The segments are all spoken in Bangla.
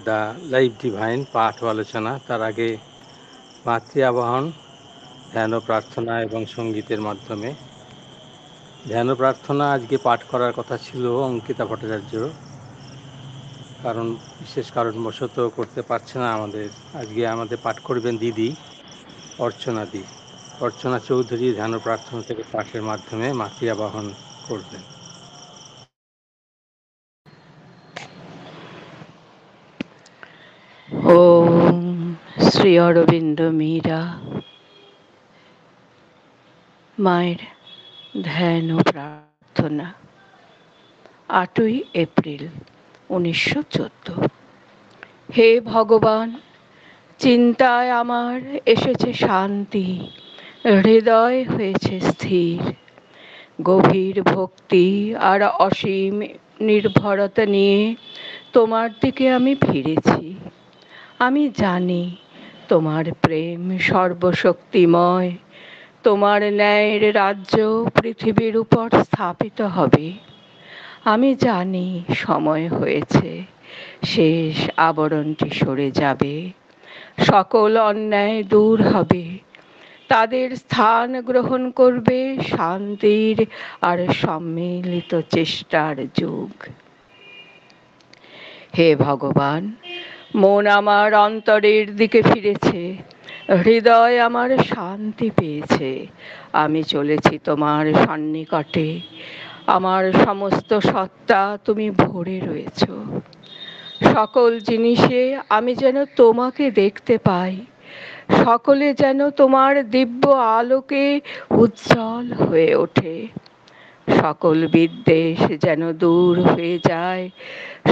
দ্য লাইফ ডিভাইন পাঠ ও আলোচনা। তার আগে মাতৃ আবাহন, ধ্যান ও প্রার্থনা এবং সঙ্গীতের মাধ্যমে। ধ্যান ও প্রার্থনা আজকে পাঠ করার কথা ছিল অঙ্কিতা ভট্টাচার্য, কারণ বিশেষ কারণবশত করতে পারছে না। আজকে আমাদের পাঠ করবেন দিদি অর্চনা দি। অর্চনা চৌধুরী ধ্যান ও প্রার্থনা থেকে পাঠের মাধ্যমে মাতৃ আবাহন করবেন। ওম শ্রী অরবিন্দ মীরা মায়ের ধ্যান ও প্রার্থনা। 8ই এপ্রিল 1914। হে ভগবান, চিন্তায় আমার এসেছে শান্তি, হৃদয় হয়েছে স্থির। গভীর ভক্তি আর অসীম নির্ভরতা নিয়ে তোমার দিকে আমি ফিরেছি। আমি জানি তোমার প্রেম সর্বশক্তিময়, তোমার ন্যায়ের রাজ্য পৃথিবীর উপর স্থাপিত হবে। আমি জানি সময় হয়েছে, শেষ আবরণটি সরে যাবে, সকল অন্যায় দূর হবে, তাদের স্থান গ্রহণ করবে শান্তির আর সম্মিলিত চেষ্টার যুগ। হে ভগবান, মন আমার অন্তরের দিকে ফিরেছে, হৃদয় আমার শান্তি পেয়েছে। আমি চলেছি তোমার সন্নিকটে, আমার সমস্ত সত্তা তুমি ভরে রয়েছ। সকল জিনিসে আমি যেন তোমাকে দেখতে পাই, সকলে যেন তোমার দিব্য আলোকে উজ্জ্বল হয়ে ওঠে। সকল বিদ্বেষ যেন দূর হয়ে যায়,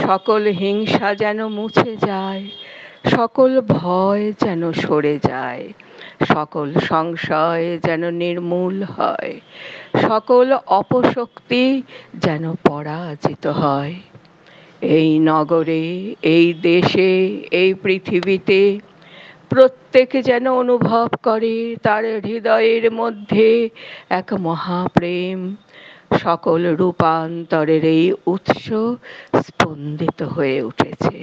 সকল হিংসা যেন মুছে যায়, সকল ভয় যেন সরে যায়, সকল সংশয় যেন নির্মূল হয়, সকল অপশক্তি যেন পরাজিত হয়। এই নগরে, এই দেশে, এই পৃথিবীতে প্রত্যেকে যেন অনুভব করে তার হৃদয়ের মধ্যে এক মহাপ্রেম, সকল রূপান্তরের এই উৎস স্পন্দিত হয়ে উঠেছে।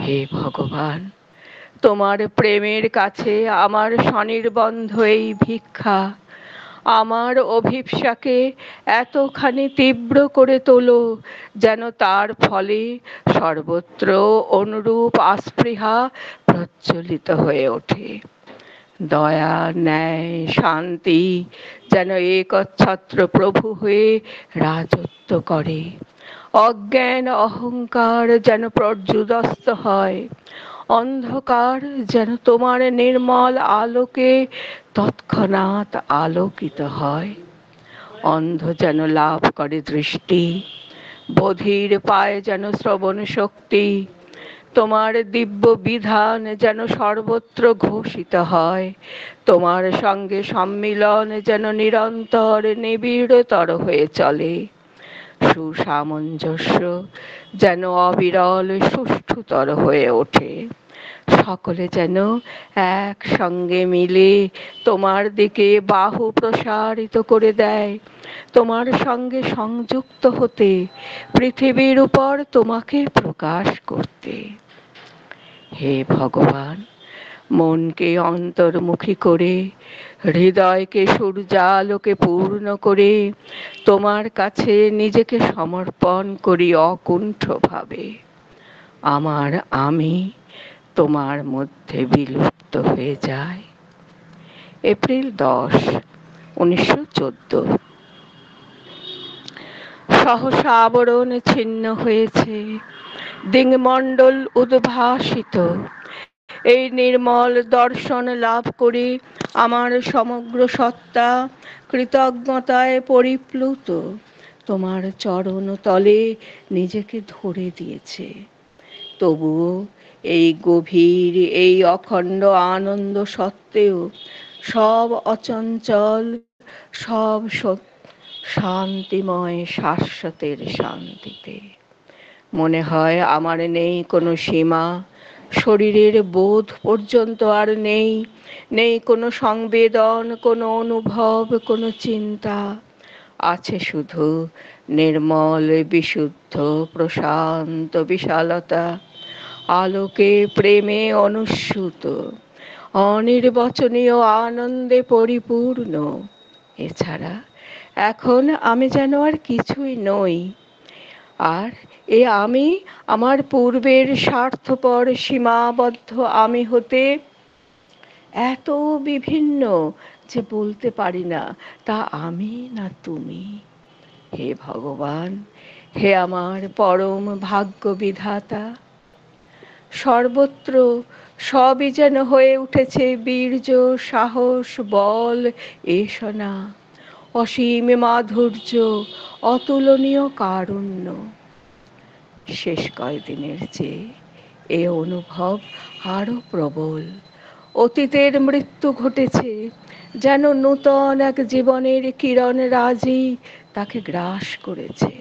হে ভগবান, তোমার প্রেমের কাছে আমার স্বনির্বন্ধ এই ভিক্ষা, আমার অভিপ্সাকে এতখানি তীব্র করে তোলো যেন তার ফলে সর্বত্র অনুরূপ আস্পৃহা প্রজ্বলিত হয়ে ওঠে। দয়া, ন্যায়, শান্তি যেন একচ্ছত্র প্রভু হয়ে রাজত্ব করে। অজ্ঞান অহংকার যেন পর্যুদস্ত হয়, অন্ধকার যেন তোমার নির্মল আলোকে তৎক্ষণাৎ আলোকিত হয়। অন্ধ যেন লাভ করে দৃষ্টি, বধির পায় যেন শ্রবণ শক্তি, তোমার দিব্য বিধান যেন সর্বত্র ঘোষিত হয়, তোমার সঙ্গে সম্মিলন যেন নিরন্তর নিবিড়তর হয়ে চলে, সুসামঞ্জস্য যেন অবিরল সুষ্ঠুতর হয়ে ওঠে। সকলে যেন একসঙ্গে মিলে তোমার দিকে বাহু প্রসারিত করে দেয়, তোমার সঙ্গে সংযুক্ত হতে, পৃথিবীর উপর তোমাকে প্রকাশ করতে। হে ভগবান, মনকে অন্তর্মুখী করে, হৃদয়কে সূর্যালোকে পূর্ণ করে তোমার কাছে নিজেকে সমর্পণ করি অকুণ্ঠভাবে। আমার আমি তোমার মধ্যে বিলুপ্ত হয়ে যায়। এপ্রিল 10, 1914। সহসা আবরণ ছিন্ন হয়েছে, দিঙ্মণ্ডল উদ্ভাসিত। এই নির্মল দর্শন লাভ করে আমার সমগ্র সত্তা কৃতজ্ঞতায় পরিপ্লুত। তোমার চরণ তলে নিজেকে ধরে দিয়েছে। তবুও এই গভীর, এই অখণ্ড আনন্দ সত্ত্বেও সব অচঞ্চল, সব শান্তিময় শাশ্বতের শান্তিতে। মনে হয় আমার নেই কোনো সীমা, শরীরের বোধ পর্যন্ত আর নেই, নেই কোনো সংবেদন, কোনো অনুভব, কোনো চিন্তা। আছে শুধু নির্মল বিশুদ্ধ প্রশান্ত বিশালতা। আলোকে প্রেমে অনুস্যুত, অনির্বচনীয় আনন্দে পরিপূর্ণ। এছাড়া এখন আমি যেন আর কিছুই নই। আর এ আমি আমার পূর্বের স্বার্থপর সীমাবদ্ধ আমি হতে এত বিভিন্ন যে বলতে পারি না তা আমি না তুমি। হে ভগবান, হে আমার পরম ভাগ্য বিধাতা, সর্বত্র সবই যেন হয়ে উঠেছে বীর্য, সাহস, বল, এষণা, অসীম মাধুর্য, অতুলনীয় কারুণ্য। শেষ কয়দিনের চেয়ে এ অনুভব আরো প্রবল। অতীতের মৃত্যু ঘটেছে, যেন নূতন এক জীবনের কিরণ রাজি তাকে গ্রাস করেছে।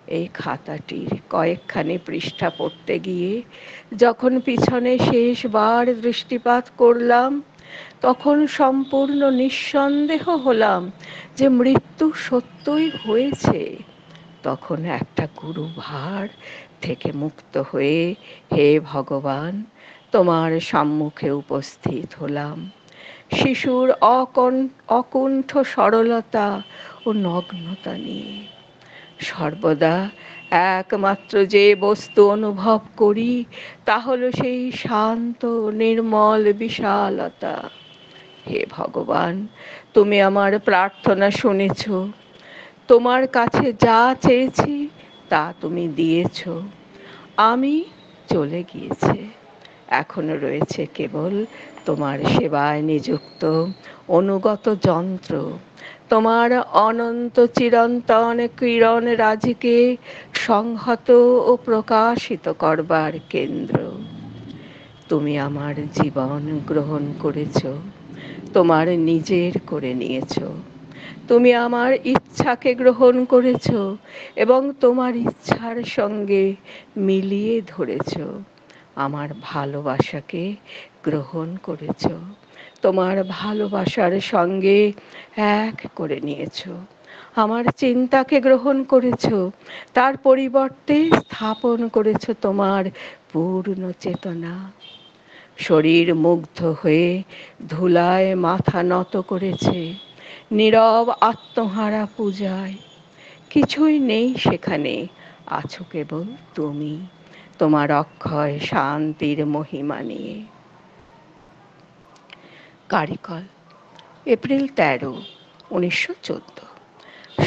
এই খাতাটির কয়েকখানি পৃষ্ঠা পড়তে গিয়ে যখন পিছনে শেষবার দৃষ্টিপাত করলাম, তখন সম্পূর্ণ নিঃসন্দেহ হলাম যে মৃত্যু সত্যই হয়েছে। তখন একটা গুরুভার থেকে মুক্ত হয়ে, হে ভগবান, তোমার সম্মুখে উপস্থিত হলাম, শিশুর অকুণ্ঠ সরলতা ও নগ্নতা নিয়ে। সর্বদা একমাত্র যে বস্তু অনুভব করি তা হলো সেই শান্ত নির্মল বিশালতা। হে ভগবান, তুমি আমার প্রার্থনা শুনেছ, তোমার কাছে যা চেয়েছি তা তুমি দিয়েছ। আমি চলে গিয়েছে, এখনো রয়েছে কেবল তোমার সেবায় নিযুক্ত অনুগত যন্ত্র, তোমার অনন্ত চিরন্তন কিরণ রাজিকে সংহত ও প্রকাশিত করবার কেন্দ্র। তুমি আমার জীবন গ্রহণ করেছ, তোমার নিজের করে নিয়েছ। তুমি আমার ইচ্ছাকে গ্রহণ করেছ এবং তোমার ইচ্ছার সঙ্গে মিলিয়ে ধরেছ। আমার ভালোবাসাকে গ্রহণ করেছ, তোমার ভালোবাসার সঙ্গে এক করে নিয়েছ। আমার চিন্তাকে গ্রহণ করেছ, তার পরিবর্তে স্থাপন করেছ তোমার পূর্ণ চেতনা। শরীর মুগ্ধ হয়ে ধুলায় মাথা নত করেছে নীরব আত্মহারা পূজায়। কিছুই নেই সেখানে, আছো কেবল তুমি, তোমার অক্ষয় শান্তির মহিমা নিয়ে। কারিকল, এপ্রিল 13, 1914।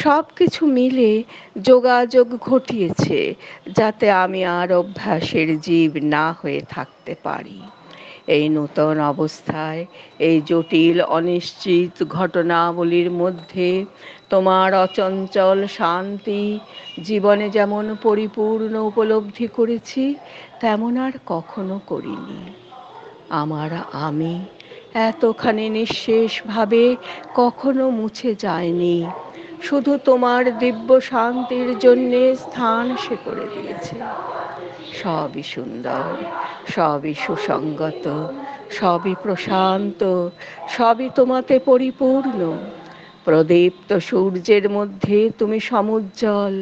সব কিছু মিলে যোগাযোগ ঘটিয়েছে যাতে আমি আর অভ্যাসের জীব না হয়ে থাকতে পারি। এই নূতন অবস্থায়, এই জটিল অনিশ্চিত ঘটনাবলীর মধ্যে তোমার অচঞ্চল শান্তি জীবনে যেমন পরিপূর্ণ উপলব্ধি করেছি, তেমন আর কখনো করিনি। আমার আমি এতখানি নিঃশেষভাবে কখনো মুছে যায়নি, শুধু তোমার দিব্য শান্তির জন্যে স্থান সে করে দিয়েছে। সবই সুন্দর, সবই সুসংগত, সবই প্রশান্ত, সবই তোমাতে পরিপূর্ণ। প্রদীপ্ত সূর্যের মধ্যে তুমি সমুজ্জ্বল,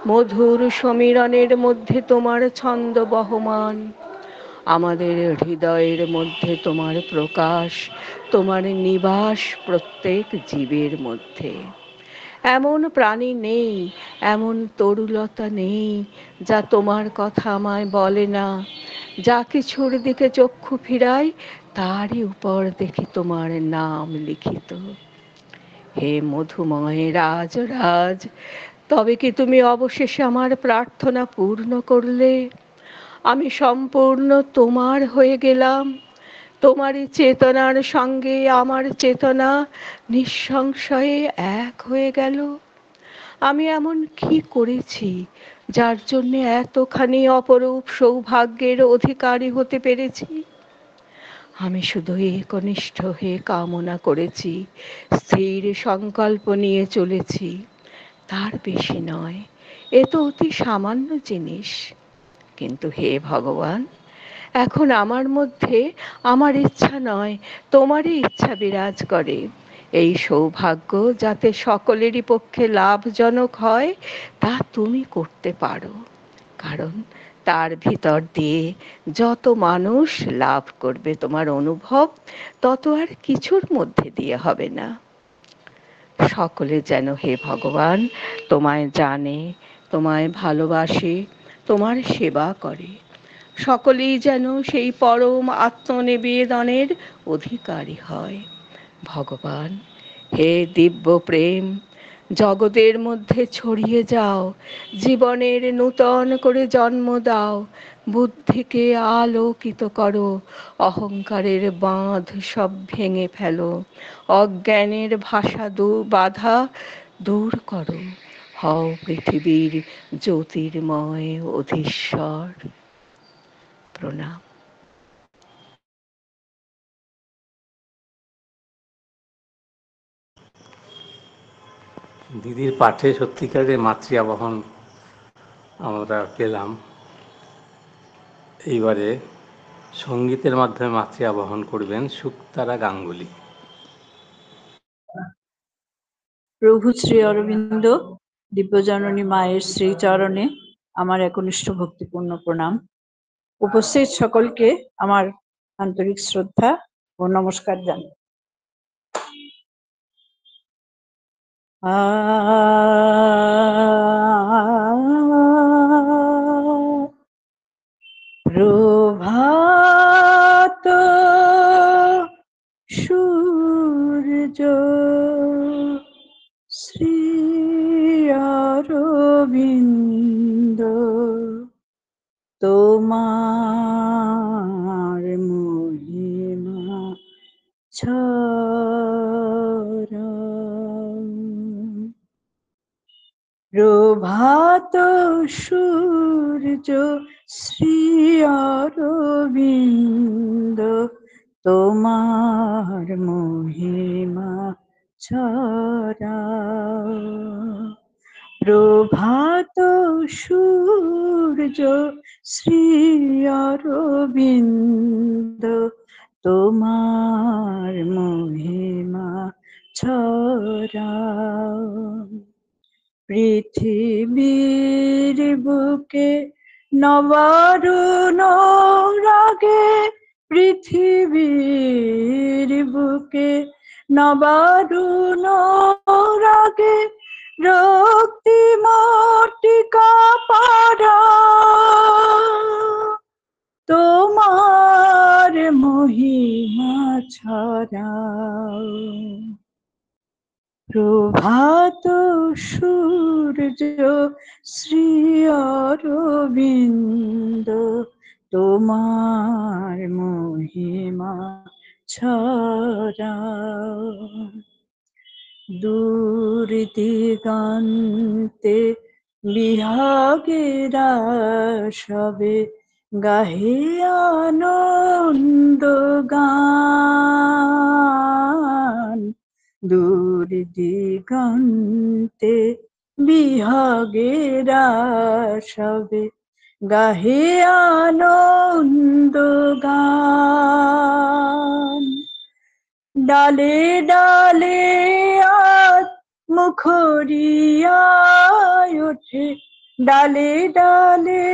মধুর সমীরণের মধ্যে তোমার ছন্দ বহমান। আমাদের হৃদয়ের মধ্যে তোমার প্রকাশ, তোমার নিবাস প্রত্যেক জীবের মধ্যে। এমন প্রাণী নেই, এমন তরুলতা নেই যা তোমার কথা আমায় বলে না। যা কিছুর দিকে চক্ষু ফিরাই তারই উপর দেখি তোমার নাম লিখিত। হে মধুময় রাজ, তবে কি তুমি অবশেষে আমার প্রার্থনা পূর্ণ করলে? আমি সম্পূর্ণ তোমার হয়ে গেলাম, তোমারই চেতনার সঙ্গে আমার চেতনা নিঃসংশয়ে এক হয়ে গেল। আমি এমন কি করেছি যার জন্য এতখানি অপরূপ সৌভাগ্যের অধিকারী হতে পেরেছি? আমি শুধু একনিষ্ঠ হয়ে কামনা করেছি, স্থির সংকল্প নিয়ে চলেছি, তার বেশি নয়। এ তো অতি সামান্য জিনিস। কিন্তু হে ভগবান, এখন আমার মধ্যে আমার ইচ্ছা নয়, তোমারই ইচ্ছা বিরাজ করে। এই সৌভাগ্য যাতে সকলেরই পক্ষে লাভজনক হয় তা তুমি করতে পারো। কারণ তার ভিতর দিয়ে যত মানুষ লাভ করবে তোমার অনুভব, তত আর কিছুর মধ্যে দিয়ে হবে না। সকলে যেন হে ভগবান তোমায় জানে, তোমায় ভালোবাসে, তোমার সেবা করে। সকলেই যেন সেই পরম আত্মনিবেদনের অধিকারী হয়। ভগবান, হে দিব্য প্রেম, জগতের মধ্যে ছড়িয়ে যাও, জীবনের নূতন করে জন্ম দাও, বুদ্ধিকে আলোকিত করো, অহংকারের বাঁধ সব ভেঙে ফেলো, অজ্ঞানের বাধা দূর করো, হও পৃথিবীর জ্যোতির্ময় অধীশ্বর। প্রণাম। দিদির পাঠে সত্যিকারের মাতৃ আবাহন আমরা পেলাম। এইবারে সঙ্গীতের মাধ্যমে মাতৃ আবাহন করবেন শুকতারা গাঙ্গুলি। প্রভু শ্রী অরবিন্দ দিব্যজননী মায়ের শ্রীচরণে আমার একনিষ্ঠ ভক্তিপূর্ণ প্রণাম। উপস্থিত সকলকে আমার আন্তরিক শ্রদ্ধা ও নমস্কার জানাই। প্রভাত সূর্য শ্রী অরবিন্দ তোমার মহিমা ছড়া। প্রভাত সূর্য শ্রী অরবিন্দ তোমার মহিমা ছড়া। প্রভাত সূর্য শ্রী অরবিন্দ তোমার মহিমা ছড়া। পৃথিবীর বুকে নবারুণ রাগে, পৃথিবীর বুকে নবারুণ রাগে রক্তিমটিকা পারা। তোমার মহিমা ছড়াও। প্রভাত সূর্য শ্রী অরবিন্দ তোমার মহিমা ছড়াও। দূর দিগন্তে বিহাগেরা সবে গাহে আনন্দ গান। দূর দিগন্তে বিহাগেরা সবে গাহে আনন্দ গান। ডালে ডালে আজ মুখরিয়ায় ওঠে, ডালে ডালে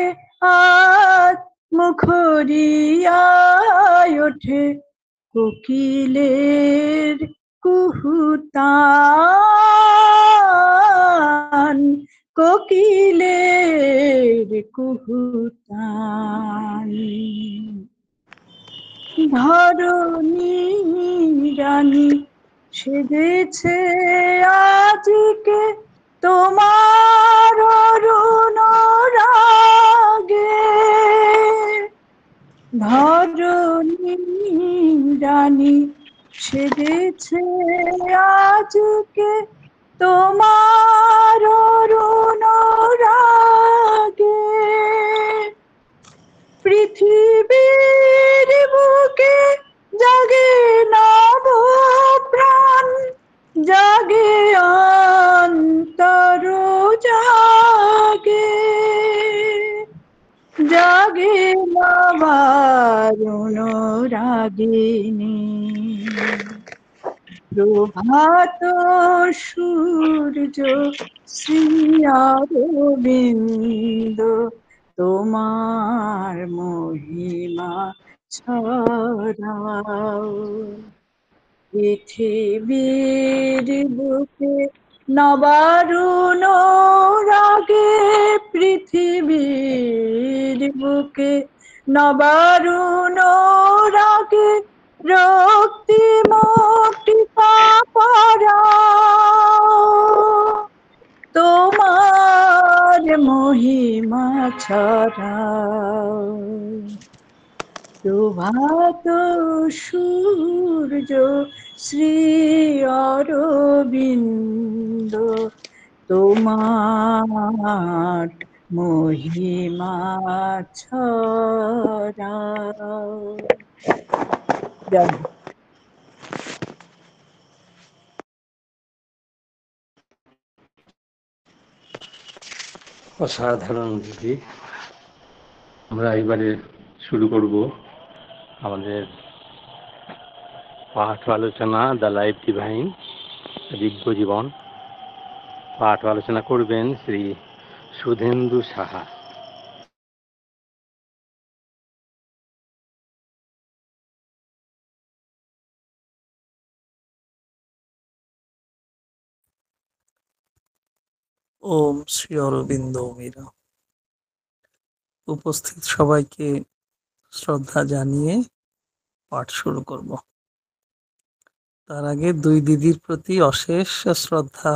আজ মুখরিয়ায় ওঠে কোকিলের কুহুতান। কোকিলের কুহুতান। ধরণী রানী সেজেছে আজকে তোমার অরুণ রাগে। ধরণী রানী সেজেছে আজকে তোমার অরুণ রাগে। পৃথিবীর বুকে জাগে নব প্রাণ, জাগে অন্তর জাগে, জাগে নবারুণ রাগিনী। প্রভাত সূর্য শ্রী অরবিন্দ তোমার মহিমা ছড়াও। পৃথিবীর বুকে নবারুণ রাগে, পৃথিবীর বুকে নবারুণ রাগে রক্তিমটিকা পরাও। তোমার মহিমা ছড়াও। প্রভাত সূর্য শ্রী অরবিন্দ, তোমার মহিমা ছড়াও। জয় হোক। অসাধারণ দিদি। আমরা এবারে শুরু করব আমাদের পাঠ আলোচনা দ্য লাইফ ডিভাইন, দিব্য জীবন। পাঠ আলোচনা করবেন শ্রী সুধেন্দু সাহা। ওম শ্রী অরবিন্দ মীরা। উপস্থিত সবাইকে শ্রদ্ধা জানিয়ে পাঠ শুরু করব। তার আগে দুই দিদির প্রতি অশেষ শ্রদ্ধা।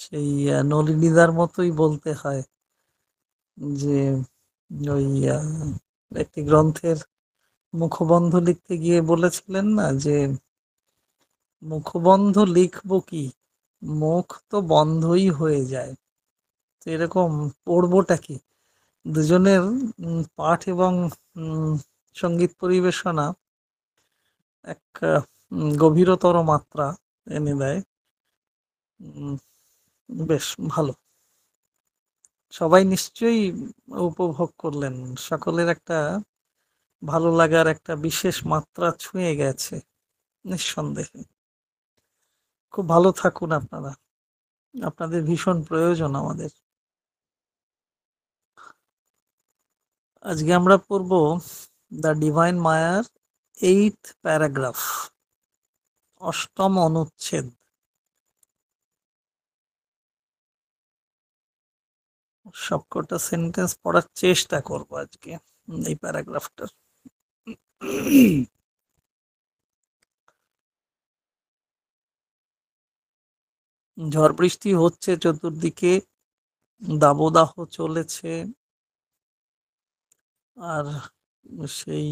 সেই নলিনীদার মতোই বলতে হয় যে ওই একটি গ্রন্থের মুখবন্ধ লিখতে গিয়ে বলেছিলেন না যে মুখবন্ধ লিখবো কি, মুখ তো বন্ধই হয়ে যায়। তো এরকম পড়বোটা কি? দুজনের পাঠ এবং সঙ্গীত পরিবেশনা এক গভীরতর মাত্রা এনে দেয়। বেশ ভালো, সবাই নিশ্চয়ই উপভোগ করলেন। সকলের একটা ভালো লাগার একটা বিশেষ মাত্রা ছুঁয়ে গেছে নিঃসন্দেহে। খুব ভালো থাকুন আপনারা, আপনাদের ভীষণ প্রয়োজন আমাদের। আজকে আমরা পড়ব দ্য ডিভাইন মায়ার 8th প্যারাগ্রাফ, অষ্টম অনুচ্ছেদ। সবকটা সেন্টেন্স পড়ার চেষ্টা করব আজকে এই প্যারাগ্রাফটার। ঝড় বৃষ্টি হচ্ছে চতুর্দিকে, দাবদাহ চলেছে, আর সেই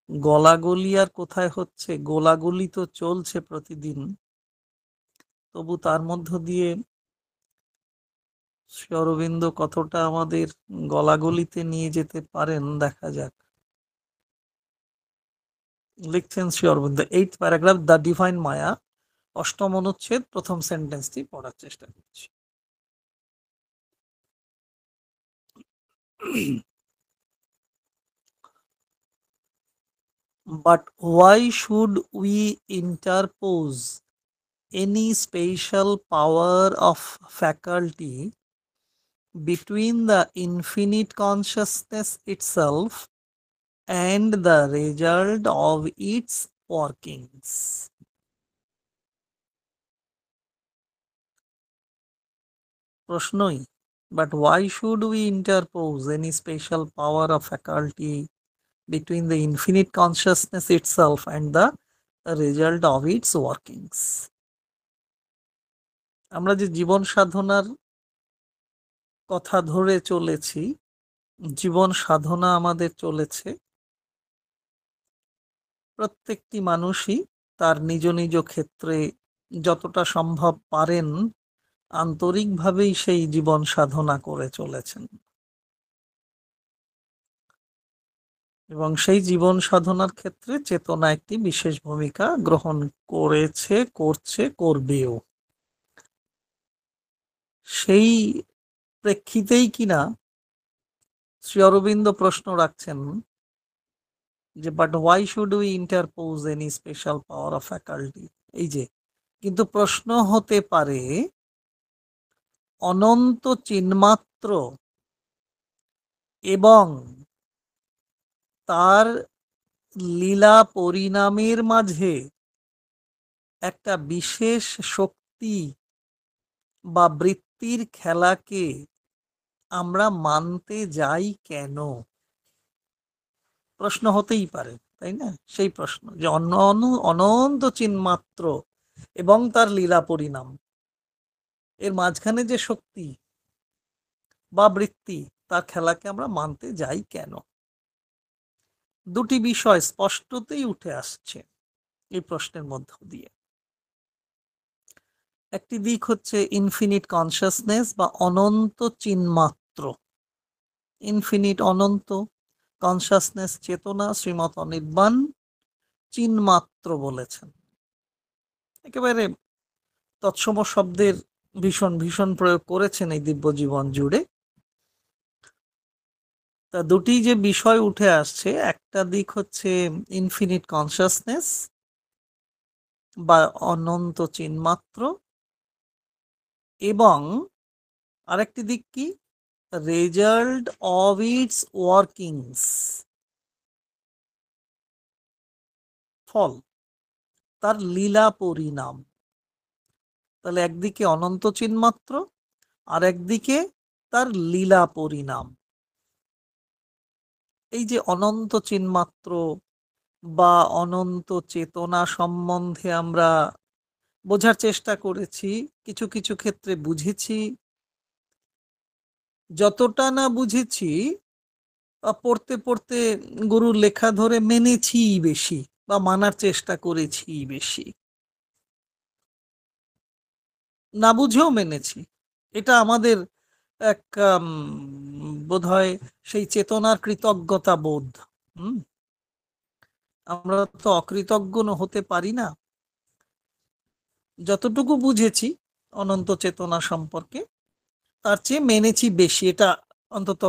গলাগলি আর কোথায় হচ্ছে, গোলাগুলি তো চলছে প্রতিদিন। তবু তার মধ্য দিয়ে শ্রী অরবিন্দ কতটা আমাদের গলাগলিতে নিয়ে যেতে পারেন দেখা যাক। লিখছেন Shri Aurobindo, 8th paragraph, the divine Maya, অষ্টম অনুচ্ছেদ, প্রথম সেন্টেন্সটি পড়ার চেষ্টা করছি। But why should we interpose any special power of faculty between the infinite consciousness itself and the result of its workings? প্রশ্নই, but why should we interpose any special power of faculty between the infinite consciousness itself and the result of its workings? আমরা যে জীবন সাধনার কথা ধরে চলেছি, জীবন সাধনা আমাদের চলেছে, প্রত্যেকটি মানুষই তার নিজ নিজ ক্ষেত্রে যতটা সম্ভব পারেন আন্তরিকভাবেই সেই জীবন সাধনা করে চলেছেন, এবং সেই জীবন সাধনার ক্ষেত্রে চেতনা একটি বিশেষ ভূমিকা গ্রহণ করেছে, করছে, করবেও। সেই প্রেক্ষিতেই কিনা শ্রী অরবিন্দ প্রশ্ন রাখছেন যে but why should we interpose any special power of faculty. এই যে, কিন্তু প্রশ্ন হতে পারে অনন্ত চিন্মাত্র এবং তার লীলা পরিণামের মাঝে একটা বিশেষ শক্তি বা বৃত্তির খেলাকে আমরা মানতে যাই কেন? প্রশ্ন হতেই পারে, তাই না? সেই প্রশ্ন যে অনন্ত চিন্মাত্র এবং তার লীলা পরিণাম এর মাঝখানে যে শক্তি বা বৃত্তি, তার খেলাকে আমরা মানতে যাই কেন? দুটি বিষয় স্পষ্টতই উঠে আসছে এই প্রশ্নের মধ্য দিয়ে। একটি দিক হচ্ছে ইনফিনিট কনসিয়াসনেস বা অনন্ত চিন্মাত্র। ইনফিনিট অনন্ত, কনসিয়াসনেস চেতনা, শ্রীমৎ অনির্বাণ চিন্মাত্র বলেছেন। একেবারে তৎসম শব্দের ভীষণ ভীষণ প্রয়োগ করেছেন এই দিব্য জীবন জুড়ে। তা দুটি যে বিষয় উঠে আসছে, একটা দিক হচ্ছে ইনফিনিট কনসিয়াসনেস বা অনন্ত চিন্মাত্র, এবং আরেকটি দিক কি, রেজাল্ট অফ ইটস ওয়ার্কিংস, ফল, তার লীলা পরিণাম। তাহলে একদিকে অনন্ত চিন্মাত্র আর একদিকে তার লীলা পরিণাম। এই যে অনন্ত চিন্মাত্র বা অনন্ত চেতনা সম্বন্ধে আমরা বোঝার চেষ্টা করেছি, কিছু কিছু ক্ষেত্রে বুঝেছি, যতটা না বুঝেছি পড়তে পড়তে গুরুর লেখা ধরে মেনেছি বেশি বা মানার চেষ্টা করেছি বেশি, না বুঝেও মেনেছি। এটা আমাদের এক বোধহয় সেই চেতনার কৃতজ্ঞতা বোধ। আমরা তো অকৃতজ্ঞ হতে পারি না। যতটুকু বুঝেছি অনন্ত চেতনা সম্পর্কে, তার চেয়ে মেনেছি বেশি, এটা অন্তত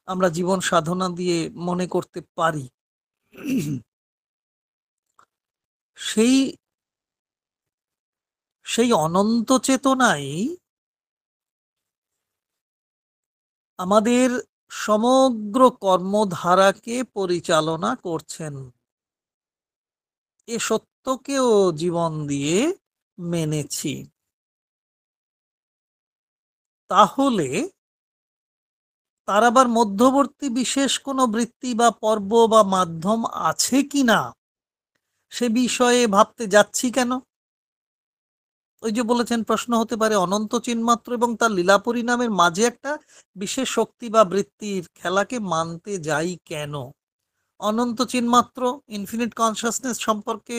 আমরা জীবন সাধনা দিয়ে মনে করতে পারি। সেই সেই অনন্ত চেতনাই আমাদের সমগ্র কর্মধারাকে পরিচালনা করছেন। এ সত্যকেও জীবন দিয়ে মেনেছি। তাহলে তার আবার মধ্যবর্তী বিশেষ কোনো বৃত্তি বা পর্ব বা মাধ্যম আছে কিনা সে বিষয়ে ভাবতে যাচ্ছি কেন? ওই যে বলেছেন, প্রশ্ন হতে পারে অনন্ত চিন্মাত্র এবং তার লীলা পরিণামের মাঝে একটা বিশেষ শক্তি বা বৃত্তির খেলাকে মানতে যাই কেন? অনন্ত চিন্মাত্র, ইনফিনিট কনসিয়াসনেস সম্পর্কে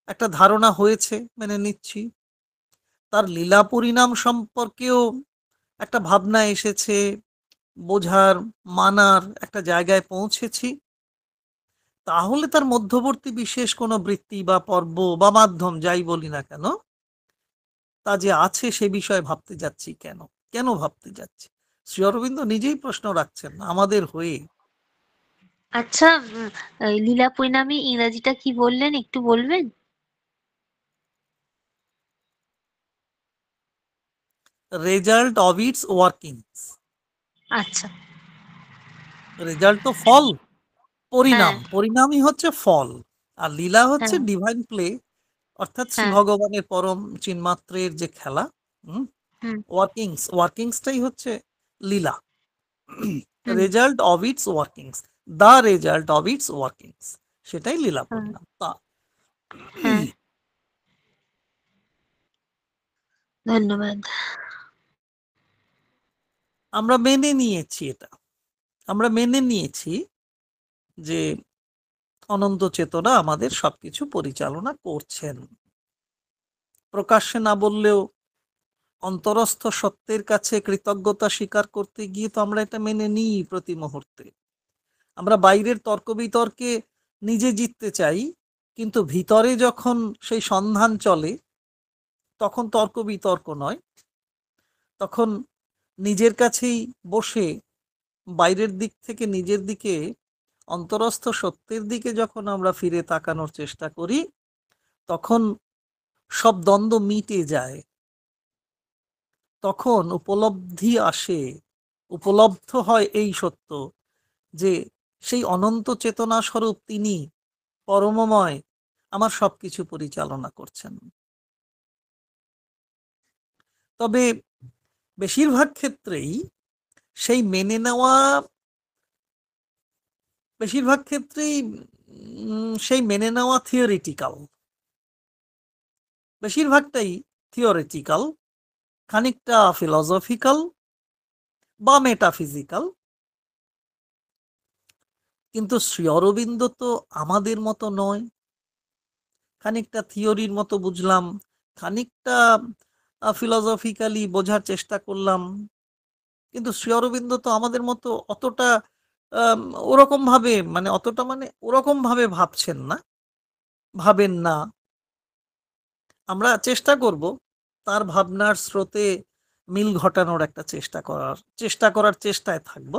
একটা ধারণা হয়েছে, মেনে নিচ্ছি। তার লীলা পরিণাম সম্পর্কেও একটা ভাবনা এসেছে, বোঝার মানার একটা জায়গায় পৌঁছেছি। তাহলে তার মধ্যবর্তী বিশেষ কোনো বৃত্তি বা পর্ব বা মাধ্যম যাই বলি না কেন, তা যে আছে সে বিষয়ে ভাবতে যাচ্ছি কেন? কেন ভাবতে যাচ্ছি? শ্রী অরবিন্দ নিজেই প্রশ্ন রাখছেন আমাদের হয়ে। আচ্ছা, লীলা পরিণামী ইংরাজিটা কি বললেন, একটু বলবেন? Result of its workings. আচ্ছা। রেজাল্ট তো ফল, হ্যাঁ, পরিণাম, পরিণামই হচ্ছে ফল। আর লীলা হচ্ছে হ্যাঁ, ডিভাইন প্লে, অর্থাৎ শ্রী হ্যাঁ। ভগবানের পরম চিন্মাত্রের যে খেলা। হুম, ওয়ার্কিংসটাই হচ্ছে লীলা। Hmm, result of its workings, the result of its workings, সেটাই লীলা হ্যাঁ, পরিণাম। তা হ্যাঁ। ধন্যবাদ। আমরা মেনে নিয়েছি, এটা আমরা মেনে নিয়েছি যে অনন্ত চেতনা আমাদের সবকিছু পরিচালনা করছেন। প্রকাশ্যে না বললেও অন্তরস্থ সত্যের কাছে কৃতজ্ঞতা স্বীকার করতে গিয়ে তো আমরা এটা মেনে নিই প্রতি মুহূর্তে। আমরা বাইরের তর্ক বিতর্কে নিজে জিততে চাই, কিন্তু ভিতরে যখন সেই সন্ধান চলে তখন তর্ক বিতর্ক নয়, তখন নিজের কাছেই বসে বাইরের দিক থেকে নিজের দিকে, অন্তরস্থ সত্যের দিকে যখন আমরা ফিরে তাকানোর চেষ্টা করি, তখন সব দ্বন্দ্ব মিটে যায়। তখন উপলব্ধি আসে, উপলব্ধ হয় এই সত্য যে সেই অনন্ত চেতনা স্বরূপ তিনি পরমময় আমার সবকিছু পরিচালনা করছেন। তবে বেশিরভাগ ক্ষেত্রেই সেই মেনে নেওয়া সেই মেনে নেওয়া থিওরিটিক্যাল, বেশিরভাগটাই থিওরিটিক্যাল, খানিকটা ফিলসফিক্যাল বা মেটাফিজিক্যাল। কিন্তু শ্রী অরবিন্দ তো আমাদের মতো নয়। খানিকটা থিওরির মতো বুঝলাম, খানিকটা ফিলসফিক্যালি বোঝার চেষ্টা করলাম, কিন্তু শ্রী অরবিন্দ তো আমাদের মতো অতটা ওরকম ভাবে ওরকম ভাবে ভাবেন না। আমরা চেষ্টা করব তার ভাবনার স্রোতে মিল ঘটানোর একটা চেষ্টা করার চেষ্টায় থাকব।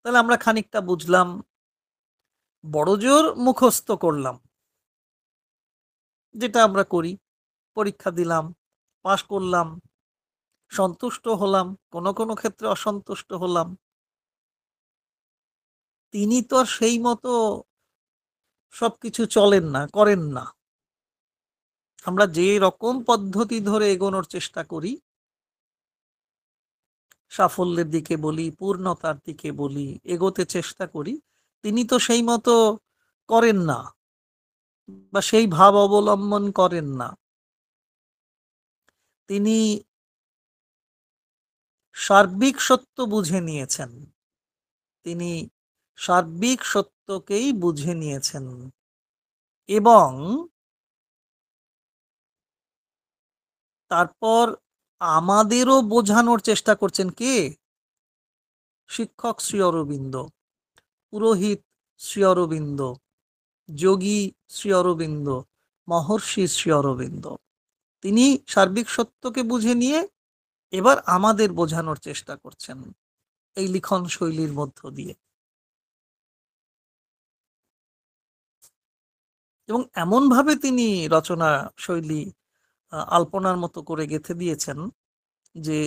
তাহলে আমরা খানিকটা বুঝলাম, বড়জোর মুখস্থ করলাম, যেটা আমরা করি, পরীক্ষা দিলাম, পাশ করলাম, সন্তুষ্ট হলাম, কোনো কোনো ক্ষেত্রে অসন্তুষ্ট হলাম। তিনি তো আর সেই মতো সবকিছু করেন না। আমরা যে রকম পদ্ধতি ধরে এগোনোর চেষ্টা করি, সাফল্যের দিকে বলি, পূর্ণতার দিকে বলি, এগোতে চেষ্টা করি, তিনি তো সেই মতো করেন না বা সেই ভাব অবলম্বন করেন না। তিনি সার্বিক সত্য বুঝে নিয়েছেন, তিনি সার্বিক সত্যকেই বুঝে নিয়েছেন এবং তারপর আমাদেরও বোঝানোর চেষ্টা করছেন। কে? শিক্ষক শ্রী অরবিন্দ, পুরোহিত শ্রী অরবিন্দ, যোগী শ্রী অরবিন্দ, মহর্ষি শ্রী অরবিন্দ। তিনি সার্বিক সত্যকে বুঝে নিয়ে এবার আমাদের বোঝানোর চেষ্টা করছেন এই লিখন শৈলীর মধ্য দিয়ে, এবং এমন ভাবে তিনি রচনা শৈলী আলপনার মতো করে গেঁথে দিয়েছেন যে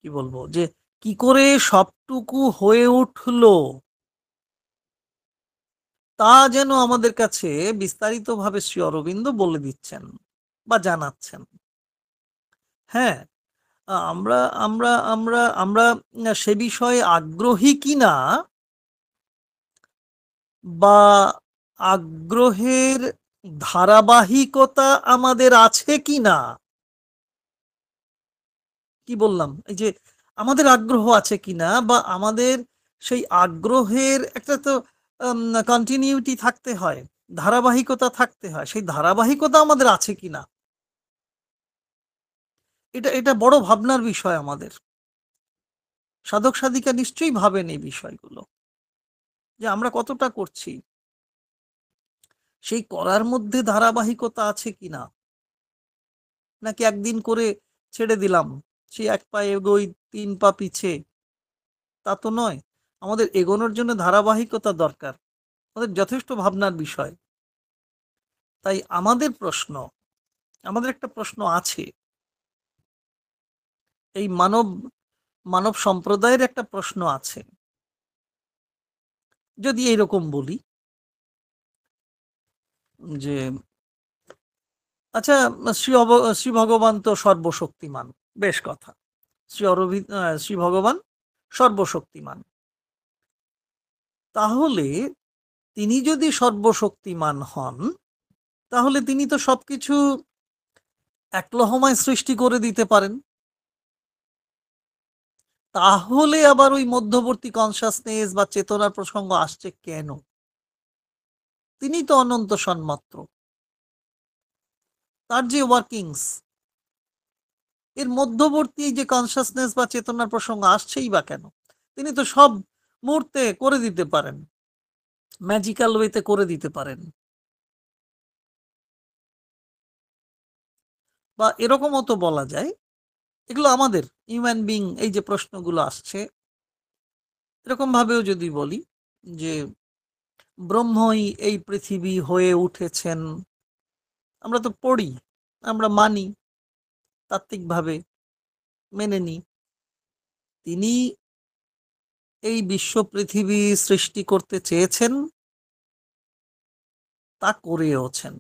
কি বলবো, যে কি করে সবটুকু হয়ে উঠলো তা যেন আমাদের কাছে বিস্তারিতভাবে শ্রী অরবিন্দ বলে দিচ্ছেন বা জানাচ্ছেন। হ্যাঁ, আমরা আমরা আমরা আমরা সে বিষয়ে আগ্রহী কিনা বা আগ্রহের ধারাবাহিকতা আমাদের আছে কিনা, কি বললাম, এই যে আমাদের আগ্রহ আছে কিনা বা আমাদের সেই আগ্রহের একটা তো কন্টিনিউটি থাকতে হয়, ধারাবাহিকতা থাকতে হয়, সেই ধারাবাহিকতা আমাদের আছে কিনা, এটা এটা বড় ভাবনার বিষয়। আমাদের সাধক সাধিকা নিশ্চয়ই ভাবেন এই বিষয়গুলো, যে আমরা কতটা করছি, সেই করার মধ্যে ধারাবাহিকতা আছে কিনা, নাকি একদিন করে ছেড়ে দিলাম, সেই এক পা এগোই 3 পা পিছে, তা তো নয়। আমাদের এগোনোর জন্য ধারাবাহিকতা দরকার, আমাদের যথেষ্ট ভাবনার বিষয়। তাই আমাদের একটা প্রশ্ন আছে, এই মানব সম্প্রদায়ের একটা প্রশ্ন আছে। যদি এইরকম বলি যে আচ্ছা, শ্রী ভগবান তো সর্বশক্তিমান, বেশ কথা, শ্রী ভগবান সর্বশক্তিমান, তাহলে তিনি যদি সর্বশক্তিমান হন, তাহলে তিনি তো সবকিছু এক লহমায় সৃষ্টি করে দিতে পারেন। তাহলে আবার ওই মধ্যবর্তী কনসাসনেস বা চেতনার প্রসঙ্গ আসছে কেন? তিনি তো অনন্ত সন্মাত্র, তার যে ওয়ার্কিংস, এর মধ্যবর্তী যে কনসাসনেস বা চেতনার প্রসঙ্গ আসছেই বা কেন? তিনি তো সব মুহূর্তে করে দিতে পারেন, ম্যাজিক্যাল ওয়েতে করে দিতে পারেন। বা এরকমও তো বলা যায়, এগুলো আমাদের হিউম্যান বিং, এই যে প্রশ্নগুলো আসছে, এরকম ভাবেও যদি বলি যে ব্রহ্মই এই পৃথিবী হয়ে উঠেছেন, আমরা তো পড়ি, আমরা মানি, তাত্ত্বিকভাবে মেনে নিই, তিনি এই বিশ্ব পৃথিবী সৃষ্টি করতে চেয়েছেন, তা করেওছেন।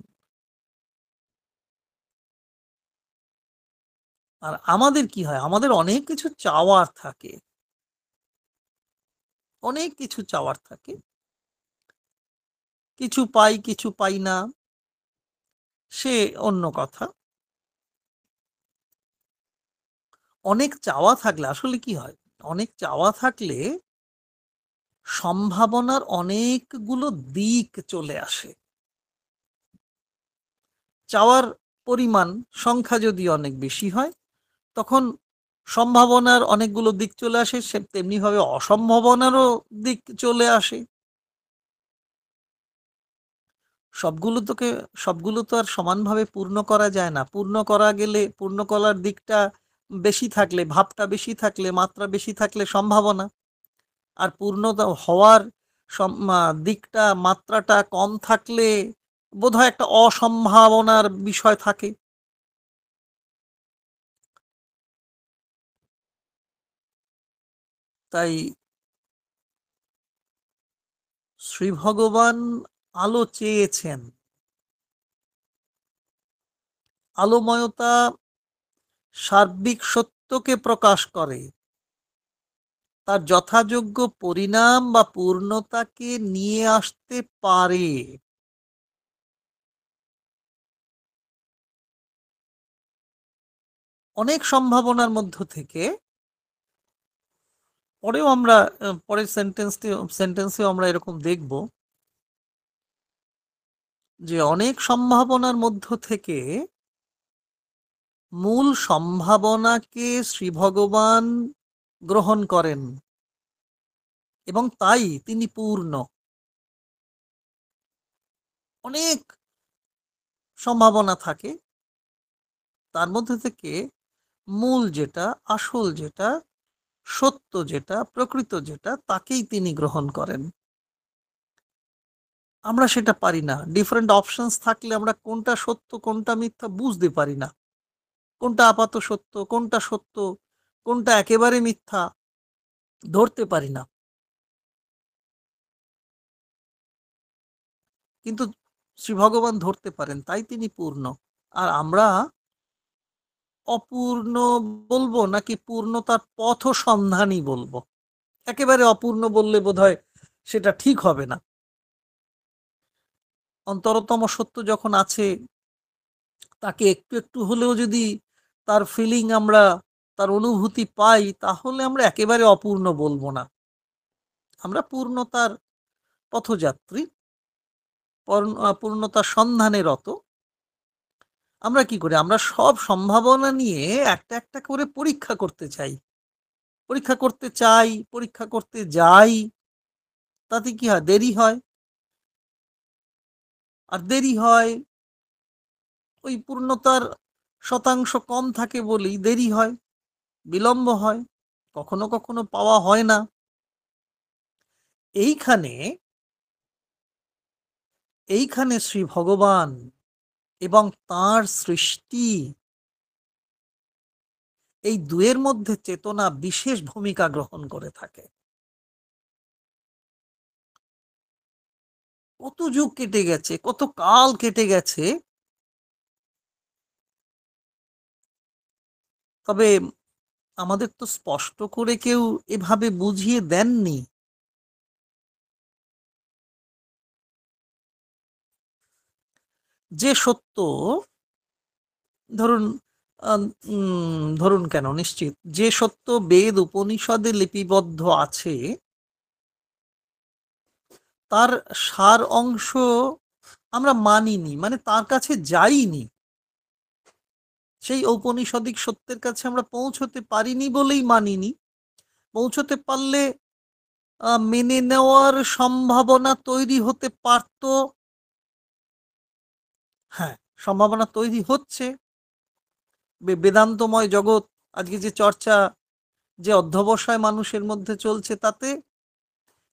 আর আমাদের কি হয়, আমাদের অনেক কিছু চাওয়ার থাকে, অনেক কিছু চাওয়ার থাকে, কিছু পাই কিছু পাই না, সে অন্য কথা। অনেক চাওয়া থাকলে আসলে কি হয়, অনেক চাওয়া থাকলে সম্ভাবনার অনেকগুলো দিক চলে আসে। চাওয়ার পরিমাণ, সংখ্যা যদি অনেক বেশি হয়, তখন সম্ভাবনার অনেকগুলো দিক চলে আসে, সে তেমনি ভাবে অসম্ভাবনারও দিক চলে আসে। সবগুলো তো আর সমানভাবে পূর্ণ করা যায় না। পূর্ণ করা গেলে, পূর্ণ করার দিকটা বেশি থাকলে, ভাবটা বেশি থাকলে, মাত্রা বেশি থাকলে সম্ভাবনা, আর পূর্ণতা হওয়ার দিকটা, মাত্রাটা কম থাকলে বোধহয় একটা অসম্ভাবনার বিষয় থাকে। তাই শ্রী ভগবান আলো চেয়েছেন। আলোময়তা সার্বিক সত্যকে প্রকাশ করে, তার যথাযোগ্য পরিণাম বা পূর্ণতাকে নিয়ে আসতে পারে। অনেক সম্ভাবনার মধ্য থেকে, পরেও আমরা পরের সেন্টেন্সে আমরা এরকম দেখব যে অনেক সম্ভাবনার মধ্য থেকে মূল সম্ভাবনাকে শ্রী ভগবান গ্রহণ করেন এবং তাই তিনি পূর্ণ। অনেক সম্ভাবনা থাকে, তার মধ্যে থেকে মূল যেটা, আসল যেটা, সত্য যেটা, প্রকৃত যেটা, তাকেই তিনি গ্রহণ করেন। আমরা সেটা পারি না। ডিফারেন্ট অপশনস থাকলে আমরা কোনটা সত্য কোনটা মিথ্যা বুঝতে পারি না, কোনটা আপাত সত্য কোনটা সত্য, কোনটা একেবারে মিথ্যা ধরতে পারি না। কিন্তু শ্রী ভগবান ধরতে পারেন, তাই তিনি পূর্ণ। আর আমরা অপূর্ণ বলবো নাকি পূর্ণতার পথ সন্ধানী বলবো? একেবারে অপূর্ণ বললে বোধহয় সেটা ঠিক হবে না। অন্তরতম সত্য যখন আছে, তাকে একটু একটু হলেও যদি তার ফিলিং আমরা, তার অনুভূতি পাই, তাহলে আমরা একেবারে অপূর্ণ বলবো না। আমরা পূর্ণতার পথযাত্রী, পূর্ণতার সন্ধানে রত। আমরা কি করি, আমরা সব সম্ভাবনা নিয়ে একটা একটা করে পরীক্ষা করতে চাই, পরীক্ষা করতে যাই। তাতে কি হয়, দেরি হয়। আর দেরি হয়, ওই পূর্ণতার শতাংশ কম থাকে বলেই দেরি হয়, বিলম্ব হয়, কখনো কখনো পাওয়া হয় না। এইখানে এইখানে শ্রী ভগবান এবং তাঁর সৃষ্টি, এই দুয়ের মধ্যে চেতনা বিশেষ ভূমিকা গ্রহণ করে থাকে। কত যুগ কেটে গেছে, কত কাল কেটে গেছে, তবে আমাদের তো স্পষ্ট করে কেউ এভাবে বুঝিয়ে দেননি। যে সত্য, ধরুন ধরুন কেন, নিশ্চিত যে সত্য বেদ উপনিষদে লিপিবদ্ধ আছে, তার সার অংশ আমরা মানিনি, মানে তার কাছে যাইনি, সেই ঔপনিষদিক সত্যের কাছে আমরা পৌঁছতে পারিনি বলেই মানিনি। পৌঁছতে পারলে মেনে নেওয়ার সম্ভাবনা তৈরি হতে পারত। হ্যাঁ, সম্ভাবনা তৈরি হচ্ছে। বেদান্তময় জগৎ, আজকে যে চর্চা, যে অধ্যবসায় মানুষের মধ্যে চলছে, তাতে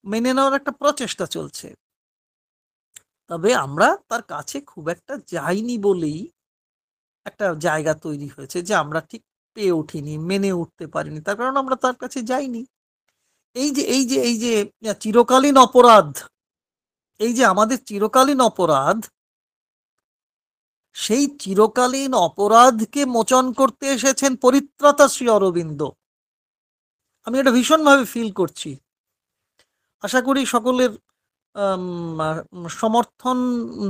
মেনে নেওয়ার একটা প্রচেষ্টা চলছে। তবে আমরা তার কাছে খুব একটা যাইনি বলেই একটা জায়গা তৈরি হয়েছে যে আমরা ঠিক পেয়ে উঠিনি, মেনে উঠতে পারিনি, তার কারণ আমরা তার কাছে যাইনি। এই যে চিরকালীন অপরাধ, এই যে আমাদের চিরকালীন অপরাধ, সেই চিরকালীন অপরাধকে মোচন করতে এসেছেন পরিত্রাতা শ্রী অরবিন্দ। আমি এটা ভীষণভাবে ফিল করছি। আশা করি সকলের সমর্থন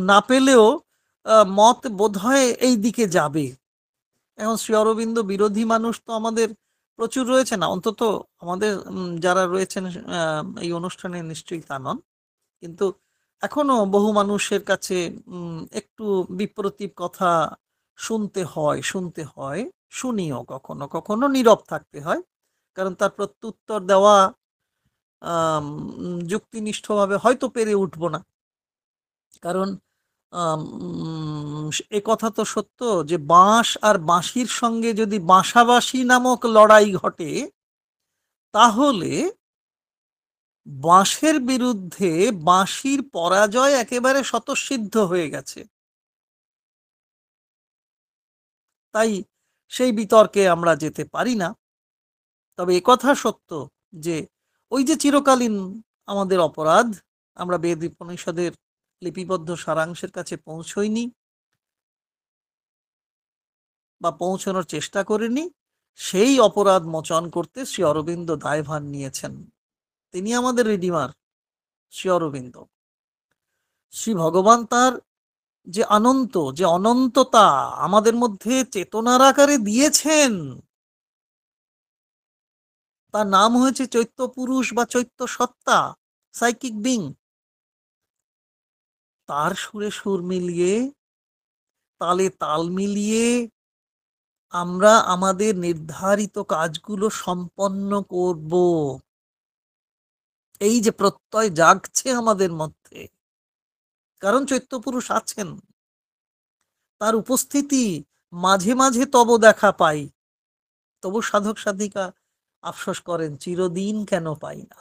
না পেলেও মত বোধহয় এই দিকে যাবে। এখন শ্রী অরবিন্দ বিরোধী মানুষ তো আমাদের প্রচুর রয়েছে না, অন্তত আমাদের যারা রয়েছেন এই অনুষ্ঠানে নিশ্চয়ই তা নন, কিন্তু এখনো বহু মানুষের কাছে একটু বিপ্রতীপ কথা শুনতে হয়, শুনিও কখনো কখনো নীরব থাকতে হয়, কারণ তার প্রত্যুত্তর দেওয়া যুক্তিনিষ্ঠভাবে হয়তো পেরে উঠব না। কারণ এ কথা তো সত্য যে বাঁশ আর বাঁশির সঙ্গে যদি বাঁশাবাসি নামক লড়াই ঘটে, তাহলে বাঁশের বিরুদ্ধে বাঁশির পরাজয় একেবারে স্বতঃসিদ্ধ হয়ে গেছে। তাই সেই বিতর্কে আমরা যেতে পারি না। তবে একথা সত্য যে ওই যে চিরকালীন আমাদের অপরাধ, আমরা বেদ উপনিষদের লিপিবদ্ধ সারাংশের কাছে পৌঁছইনি বা পৌঁছানোর চেষ্টা করিনি, সেই অপরাধ মোচন করতে শ্রী অরবিন্দ দায়ভার নিয়েছেন। তিনি আমাদের রিডিমার শ্রী অরবিন্দ। শ্রী ভগবান তার যে অনন্ততা আমাদের মধ্যে চেতনার আকারে দিয়েছেন, তার নাম হয়েছে চৈত্য পুরুষ বা চৈত্য সত্তা, সাইকিক বিং। তার সুরে সুর মিলিয়ে, তালে তাল মিলিয়ে আমরা আমাদের নির্ধারিত কাজগুলো সম্পন্ন করব। এই যে প্রত্যয় জাগছে আমাদের মধ্যে, কারণ চৈত্য পুরুষ আছেন, তার উপস্থিতি মাঝে মাঝে তব দেখা পাই। তবু সাধক সাধিকা আফসোস করেন, চিরদিন কেন পাই না।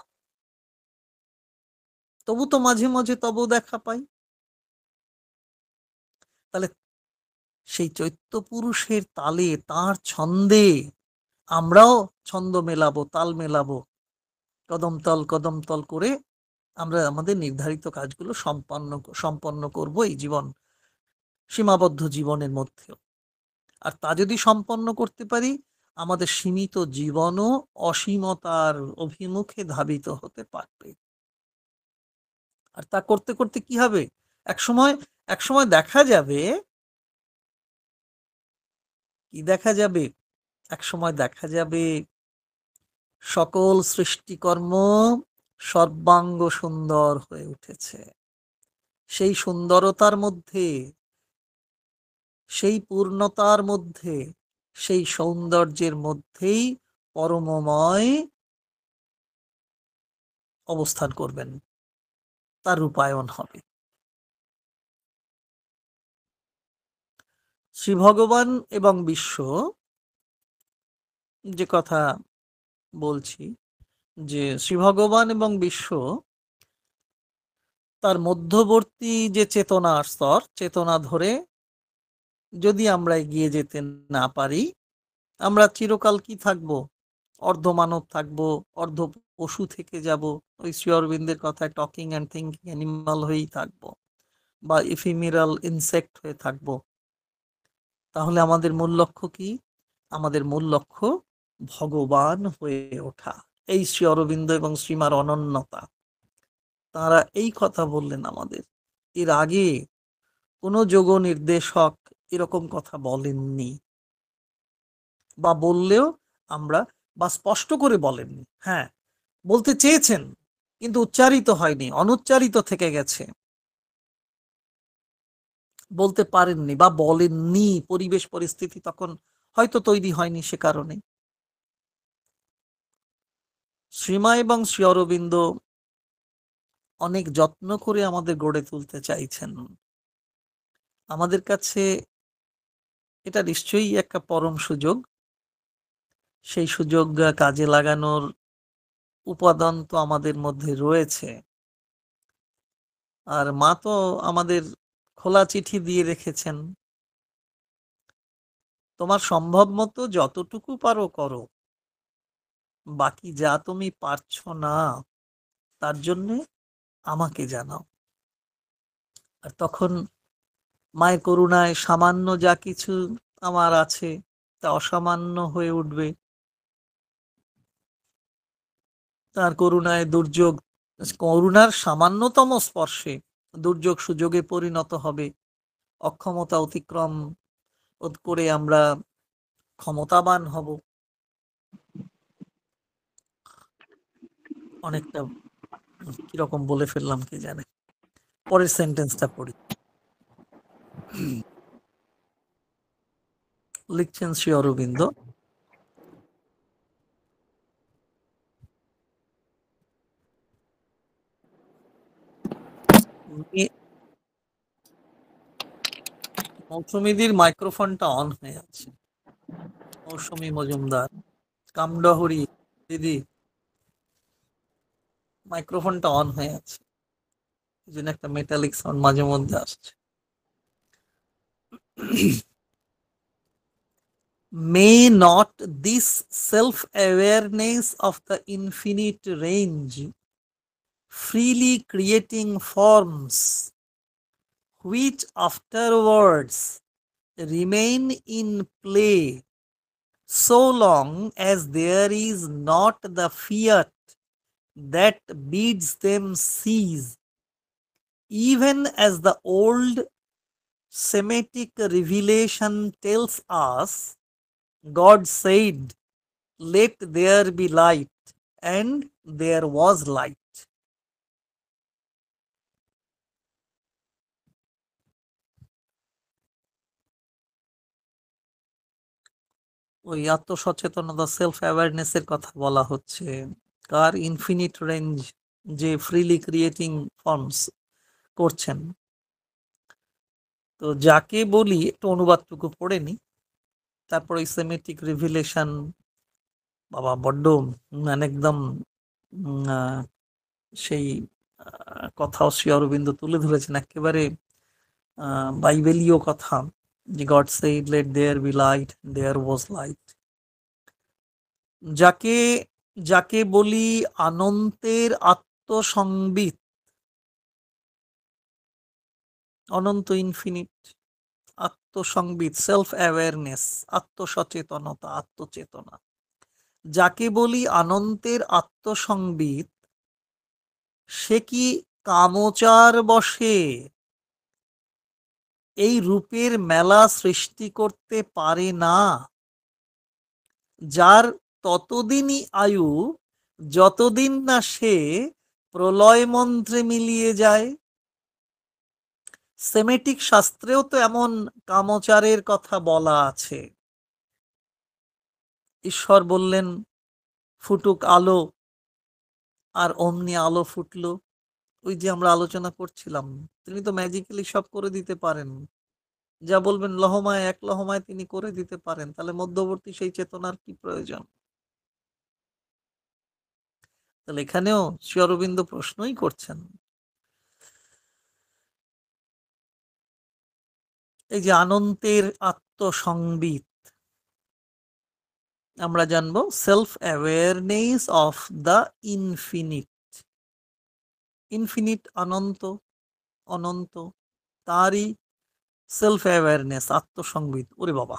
তবু তো মাঝে মাঝে তব দেখা পাই। তাহলে সেই চৈত্য পুরুষের তালে, তার ছন্দে আমরাও ছন্দ মেলাবো, তাল মেলাবো, কদম তল করে আমরা আমাদের নির্ধারিত কাজগুলো সম্পন্ন করব এই সীমাবদ্ধ জীবনের মধ্যেও। আর তা যদি সম্পন্ন করতে পারি, আমাদের সীমিত জীবনও অসীমতার অভিমুখে ধাবিত হতে পারবে। আর তা করতে করতে কি হবে, এক সময় দেখা যাবে, এক সময় দেখা যাবে সকল সৃষ্টিকর্ম সর্বাঙ্গ সুন্দর হয়ে উঠেছে। সেই সুন্দরতার মধ্যে, সেই পূর্ণতার মধ্যে, সেই সৌন্দর্যের মধ্যেই পরমময় অবস্থান করবেন, তার রূপায়ণ হবে। শ্রী ভগবান এবং বিশ্ব যে কথা বলছি, যে শ্রী ভগবান এবং বিশ্ব তার মধ্যবর্তী যে চেতনার স্তর, চেতনা ধরে যদি আমরা এগিয়ে যেতে না পারি, আমরা চিরকাল কি থাকবো, অর্ধ মানব থাকবো, অর্ধ পশু থেকে যাব, ওই শ্রী অরবিন্দের কথায় টকিং অ্যান্ড থিঙ্কিং অ্যানিমাল হয়েই থাকবো, বা ইফিমেরাল ইনসেক্ট হয়ে থাকবো। তাহলে আমাদের মূল লক্ষ্য কি? আমাদের মূল লক্ষ্য ভগবান হয়ে ওঠা। এই শ্রী অরবিন্দ এবং শ্রীমার অনন্যতা, তারা এই কথা বললেন আমাদের। এর আগে কোনো যোগ নির্দেশক এরকম কথা বলেননি, বা বললেও আমরা, বা স্পষ্ট করে বলেননি। হ্যাঁ, বলতে চেয়েছেন কিন্তু উচ্চারিত হয়নি, অনুচ্চারিত থেকে গেছে, বলতে পারেননি বা বলেননি, পরিবেশ পরিস্থিতি তখন হয়তো তৈরি হয়নি, সে কারণে। শ্রীমা এবং শ্রী অরবিন্দ অনেক যত্ন করে আমাদের গড়ে তুলতে চাইছেন। আমাদের কাছে এটা নিশ্চয়ই একটা পরম সুযোগ। সেই সুযোগ কাজে লাগানোর উপাদান তো আমাদের মধ্যে রয়েছে। আর মা তো আমাদের খোলা চিঠি দিয়ে রেখেছেন, তোমার সম্ভব মতো যতটুকু পারো করো, বাকি যা তুমি পারছো না তার জন্য আমাকে জানাও। আর তখন মায়ের করুণায় সামান্য যা কিছু আমার আছে তা অসামান্য হয়ে উঠবে। তার করুণায় দুর্যোগ, করুণার সামান্যতম স্পর্শে দুর্যোগ সুযোগে পরিণত হবে। অক্ষমতা অতিক্রম করে আমরা ক্ষমতাবান হব। অনেকটা কিরকম বলে ফেললাম কে জানে। পরের সেন্টেন্সটা পড়ি। লিখছেন শ্রী অরবিন্দ, মৌসুমীদির মাইক্রোফোনটা অন হয়ে আছে। মৌসুমী মজুমদার, কামডহরি দিদি, মাইক্রোফোনটা অন হয়ে আছে, এই জন্য একটা মেটালিক সাউন্ড মাঝে মধ্যে আসছে। May not this self-awareness of the infinite range, freely creating forms, which afterwards remain in play so long as there is not the fiat that bids them cease, even as the old Semitic revelation tells us, God said, "Let there be light," and there was light. ওই আত্মসচেতনতা, সেলফ অ্যাওয়ারনেস এর কথা বলা হচ্ছে। কার? ইনফিনিট রেঞ্জ, যে ফ্রিলি ক্রিয়েটিং ফর্মস করছেন। তো যাকে বলি, একটু অনুবাদটুকু পড়ে নি, তারপর ওই সেমেটিক রিভিলেশন, বাবা বড্ড মানে একদম সেই কথাও শ্রী অরবিন্দ তুলে ধরেছেন, একেবারে বাইবেলীয় কথা, যে God said let there be light, there was light. যাকে যাকে বলি অনন্তের আত্মসংবিত, অনন্ত ইনফিনিট আত্মসংবিত, সেলফ অ্যাওয়ারনেস, আত্মসচেতনতা, আত্মচেতনা, যাকে বলি অনন্তের আত্মসংবিত, সে কি কামচার বশে এই রূপের মেলা সৃষ্টি করতে পারে না, যার ততদিনই আয়ু যতদিন না সে প্রলয় মন্ত্রে মিলিয়ে যায়। সেমেটিক শাস্ত্রেও তো এমন কামচারের কথা বলা আছে। ঈশ্বর বললেন ফুটুক আলো, আর অমনি আলো ফুটলো। ওই যে আমরা আলোচনা করছিলাম, তিনি তো ম্যাজিক্যালি সব করে দিতে পারেন, যা বলবেন লহমায় এক লহমায় তিনি করে দিতে পারেন। তাহলে মধ্যবর্তী সেই চেতনার কি প্রয়োজন? তাহলে এখানেও শ্রী অরবিন্দ প্রশ্নই করছেন, এই যে অনন্তের আত্মসংবিত, আমরা জানবো self awareness of the infinite. Infinite অনন্ত, অনন্ত তারই সেলফ অ্যাওয়ারনেস, আত্মসংবিত। ওরে বাবা,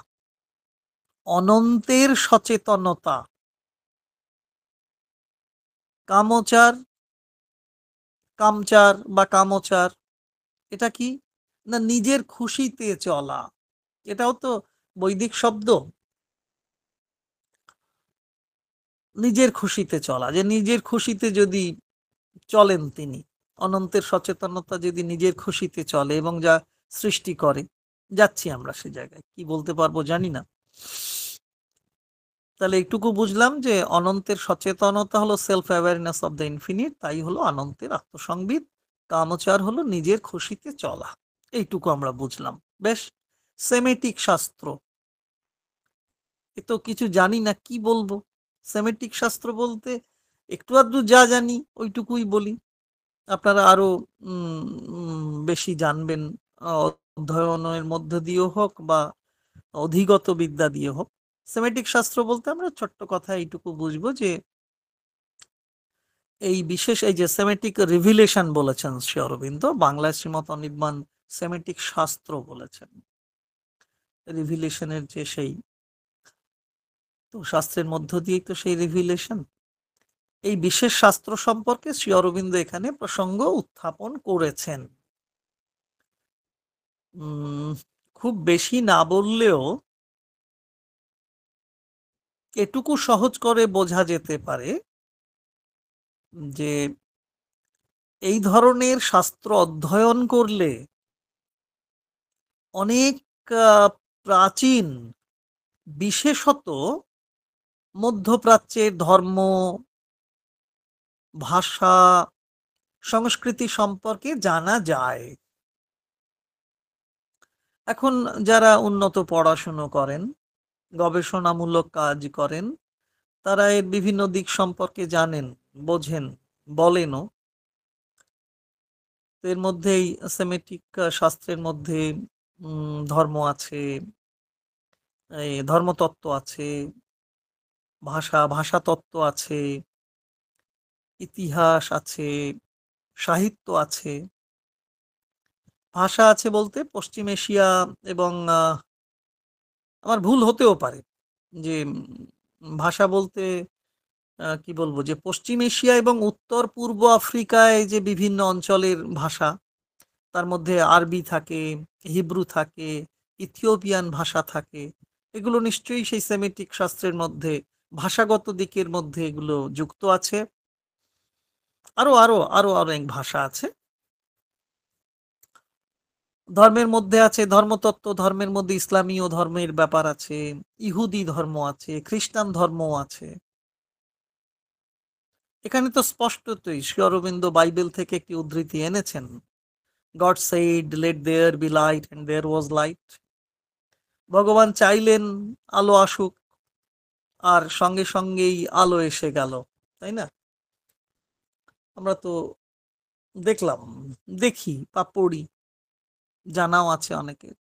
অনন্তের সচেতনতা। কামচার, কামচার বা কামচার, এটা কি না? নিজের খুশিতে চলা। এটাও তো বৈদিক শব্দ। নিজের খুশিতে চলা, যে নিজের খুশিতে যদি চলেন তিনি, অনন্তের সচেতনতা যদি নিজের খুশিতে চলে এবং যা সৃষ্টি করে, যাচ্ছি আমরা সে জায়গায়, কি বলতে পারবো জানি না। তাহলে একটুকু বুঝলাম যে অনন্তের সচেতনতা হলো self awareness of the infinite, তাই হলো অনন্তের আত্মসংবিত। কামচার হলো নিজের খুশিতে চলা, এইটুকু আমরা বুঝলাম। বেশ, সেমেটিক শাস্ত্র, এ তো কিছু জানি না, কি বলবো। সেমেটিক শাস্ত্র বলতে একটু আধটু যা জানি ওইটুকুই বলি। আপনারা আরো বেশি জানবেন, অধ্যয়নের মধ্য দিয়েও হোক বা অধিগত বিদ্যা দিয়ে হোক। সেমেটিক শাস্ত্র বলতে আমরা ছোট্ট কথা এইটুকু বুঝবো যে এই বিশেষ এই যে সেমেটিক রিভিলেশন বলেছেন শ্রী অরবিন্দ, বাংলায় শ্রীমৎ অনির্বাণ সেমেটিক শাস্ত্র বলেছেন। রিভিলেশনের যে সেই, তো শাস্ত্রের মধ্য দিয়েই তো সেই রিভিলেশন। এই বিশেষ শাস্ত্র সম্পর্কে শ্রী অরবিন্দ এখানে প্রসঙ্গ উত্থাপন করেছেন। খুব বেশি না বললেও এটুকু সহজ করে বোঝা যেতে পারে যে এই ধরনের শাস্ত্র অধ্যয়ন করলে অনেক প্রাচীন, বিশেষত মধ্যপ্রাচ্যের ধর্ম, ভাষা, সংস্কৃতি সম্পর্কে জানা যায়। এখন যারা উন্নত পড়াশুনো করেন, গবেষণামূলক কাজ করেন, তারা এর বিভিন্ন দিক সম্পর্কে জানেন, বোঝেন, বলেনও। এর মধ্যেই সেমেটিক শাস্ত্রের মধ্যে ধর্ম আছে, ধর্মতত্ত্ব আছে, ভাষাতত্ত্ব আছে, ইতিহাস আছে, সাহিত্য আছে। ভাষা আছে বলতে পশ্চিম এশিয়া এবং আমার ভুল হতেও পারে যে ভাষা বলতে কি বলবো, যে পশ্চিম এশিয়া এবং উত্তর পূর্ব আফ্রিকায় যে বিভিন্ন অঞ্চলের ভাষা, তার মধ্যে আরবি থাকে, হিব্রু থাকে, ইথিওপিয়ান ভাষা থাকে, এগুলো নিশ্চয়ই সেই সেমেটিক শাস্ত্রের মধ্যে ভাষাগত দিকের মধ্যে এগুলো যুক্ত আছে। আরো আরো আরো আরো এক ভাষা আছে। ধর্মের মধ্যে আছে ধর্মতত্ত্ব, ধর্মের মধ্যে ইসলামীয় ধর্মের ব্যাপার আছে, ইহুদি ধর্ম আছে, খ্রিস্টান ধর্ম আছে। এখানে তো স্পষ্টতই শ্রী অরবিন্দ বাইবেল থেকে একটি উদ্ধৃতি এনেছেন, God said let there be light and there was light. ভগবান চাইলেন আলো আসুক, আর সঙ্গে সঙ্গেই আলো এসে গেল, তাই না? আমরা তো দেখলাম, দেখি বা পড়ি, জানাও আছে অনেকের,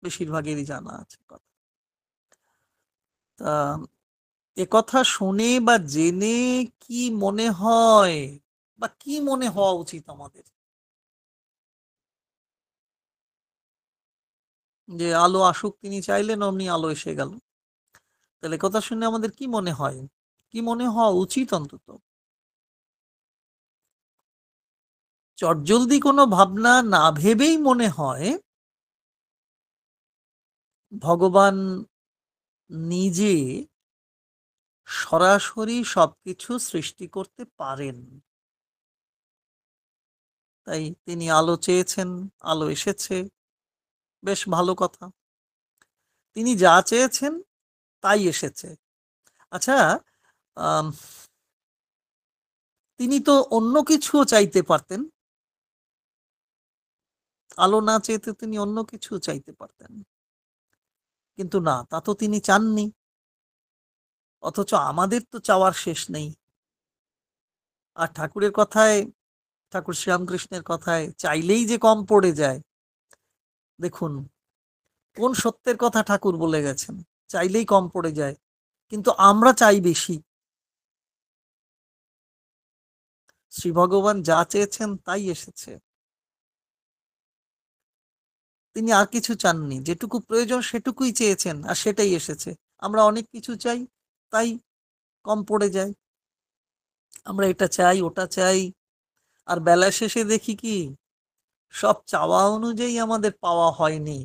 বেশিরভাগেরই জানা আছে কথা। তা একথা শুনে বা জেনে কি মনে হয় বা কি মনে হওয়া উচিত আমাদের, যে আলো আসুক তিনি চাইলেন, অমনি আলো এসে গেল। তাহলে কথা শুনে আমাদের কি মনে হয়, কি মনে হওয়া উচিত? অন্তত চটজলদি কোনো ভাবনা না ভেবেই মনে হয় ভগবান নিজে সরাসরি সবকিছু সৃষ্টি করতে পারেন। তাই তিনি আলো চেয়েছেন, আলো এসেছে, বেশ ভালো কথা। তিনি যা চেয়েছেন তাই এসেছে। আচ্ছা, তিনি তো অন্য কিছুও চাইতে পারতেন, আলো না চেয়েতে তিনি অন্য কিছু চাইতে পারতেন, কিন্তু না, তা তো তিনি চাননি। অথচ আমাদের তো চাওয়ার শেষ নেই। আর ঠাকুরের কথায়, ঠাকুর শ্রীরামকৃষ্ণের কথায় চাইলেই যে কম পড়ে যায়, দেখুন কোন সত্যের কথা ঠাকুর বলে গেছেন, চাইলেই কম পড়ে যায়, কিন্তু আমরা চাই বেশি। শ্রী ভগবান যা চেয়েছেন তাই এসেছে, তিনি আর কিছু চাননি, যেটুকু প্রয়োজন সেটুকুই চেয়েছেন আর সেটাই এসেছে। আমরা অনেক কিছু চাই, তাই কম পড়ে যায়। আমরা এটা চাই, ওটা চাই, আর বেলা শেষে দেখি কি সব চাওয়া অনুযায়ী আমাদের পাওয়া হয়নি।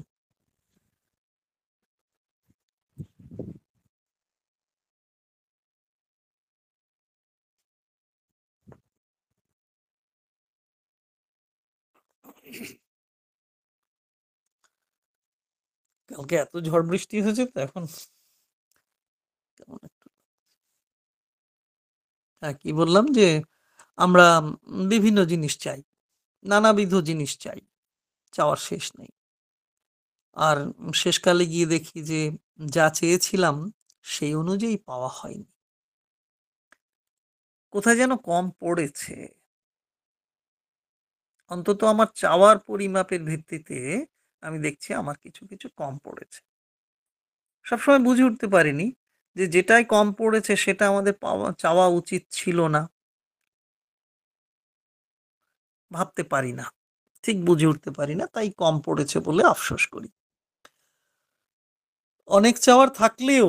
কালকে এত ঝড় বৃষ্টি হয়েছে তো এখন কেমন একটু, হ্যাঁ কি বললাম যে আমরা বিভিন্ন জিনিস চাই, নানাবিধ জিনিস চাই, চাওয়ার শেষ নেই। আর শেষকালে গিয়ে দেখি যে যা চেয়েছিলাম সেই অনুযায়ী পাওয়া হয়নি, কোথায় যেন কম পড়েছে। অন্তত আমার চাওয়ার পরিমাপের ভিত্তিতে আমি দেখছি আমার কিছু কিছু কম পড়েছে। সবসময় বুঝে উঠতে পারিনি যে যেটাই কম পড়েছে সেটা আমাদের চাওয়া উচিত ছিল না, ভাবতে পারি না, ঠিক বুঝে উঠতে পারি না, তাই কম পড়েছে বলে আফসোস করি। অনেক চাওয়ার থাকলেও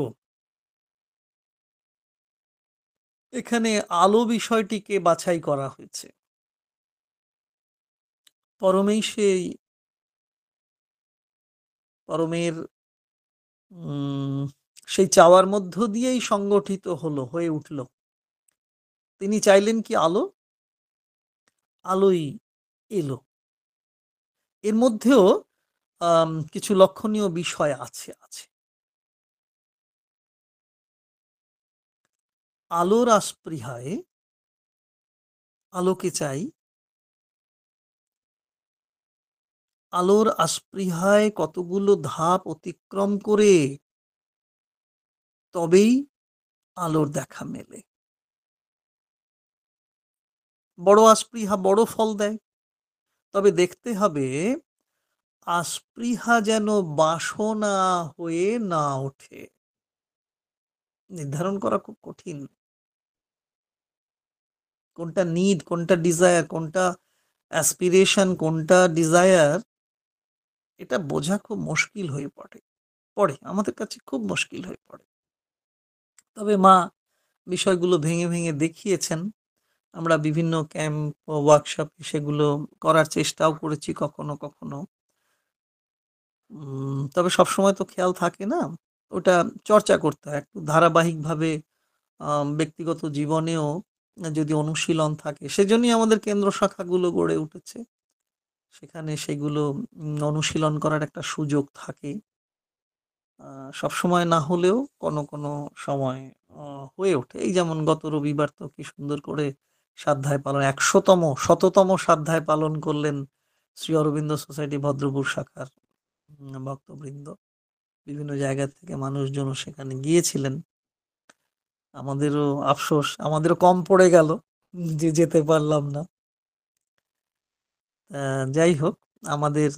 এখানে আলো বিষয়টিকে বাছাই করা হয়েছে। পরমেই পরমের সেই চাওয়ার মধ্য দিয়েই সংগঠিত হয়ে উঠল। তিনি চাইলেন কি আলো, আলোই এলো। এর মধ্যেও কিছু লক্ষণীয় বিষয় আছে। আলোর আস্পৃহায় আলোকে চাই, আলোর আস্পৃহায় কতগুলো ধাপ অতিক্রম করে তবেই আলোর দেখা মেলে। বড় আস্পৃহা বড় ফল দেয়, তবে দেখতে হবে আস্পৃহা যেন বাসনা হয়ে না ওঠে। নির্ধারণ করা খুব কঠিন, কোনটা নিড, কোনটা ডিজায়ার, কোনটা অ্যাসপিরেশন, কোনটা ডিজায়ার, এটা বোঝা খুব মুশকিল হয়ে পড়ে আমাদের কাছে, খুব মুশকিল হয়ে পড়ে। তবে মা বিষয়গুলো ভেঙে ভেঙে দেখিয়েছেন। আমরা বিভিন্ন ক্যাম্প, ওয়ার্কশপে সেগুলো করার চেষ্টাও করেছি কখনো কখনো। তবে সবসময় তো খেয়াল থাকে না, ওটা চর্চা করতে হয় একটু ধারাবাহিকভাবে। ব্যক্তিগত জীবনেও যদি অনুশীলন থাকে, সেজন্যই আমাদের কেন্দ্র শাখাগুলো গড়ে উঠেছে। সেখানে সেগুলো অনুশীলন করার একটা সুযোগ থাকে। সবসময় না হলেও কোনো কোনো সময় হয়ে ওঠে। এই যেমন গত রবিবার তো কি সুন্দর করে সাধ্যায় পালন, 100তম সাধ্যায় পালন করলেন শ্রী অরবিন্দ সোসাইটি ভদ্রপুর শাখার ভক্তবৃন্দ। বিভিন্ন জায়গা থেকে মানুষজন সেখানে গিয়েছিলেন। আমাদেরও আফসোস, আমাদেরও কম পড়ে গেল যে যেতে পারলাম না। যাই হোক, আমাদের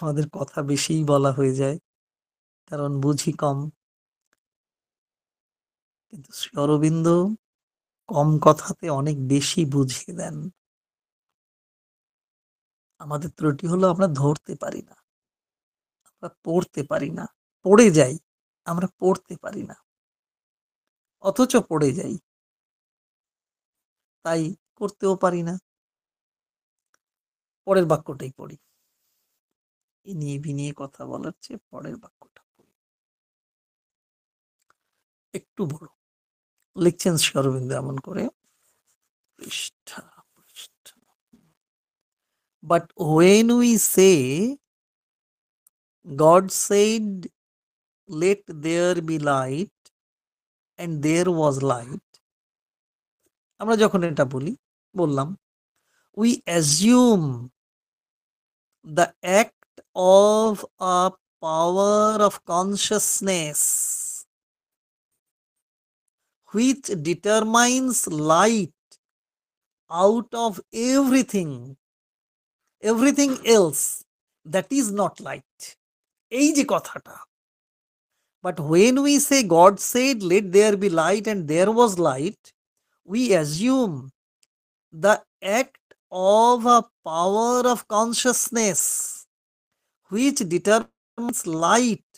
আমাদের কথা বেশিই বলা হয়ে যায়, কারণ বুঝি কম। কিন্তু শ্রী অরবিন্দ কম কথাতে অনেক বেশি বুঝিয়ে দেন। আমাদের ত্রুটি হলো আমরা ধরতে পারি না, আমরা পড়তে পারি না, পড়ে যাই, আমরা পড়তে পারি না, অথচ পড়ে যাই, তাই করতেও পারি না। পরের বাক্যটাই পড়ি, ইনিয়ে বিনিয়ে কথা বলার চেয়ে পরের বাক্যটা পড়ি, একটু বড়। লিখছেন শ্রী অরবিন্দ এমন করে, পৃষ্ঠা পৃষ্ঠা। But when we say God said let there be light and there was light, আমরা যখন এটা বললাম, we assume the act of a power of consciousness which determines light out of everything else that is not light. এই যে কথাটা, but when we say God said let there be light and there was light, we assume the act of a power of consciousness which determines light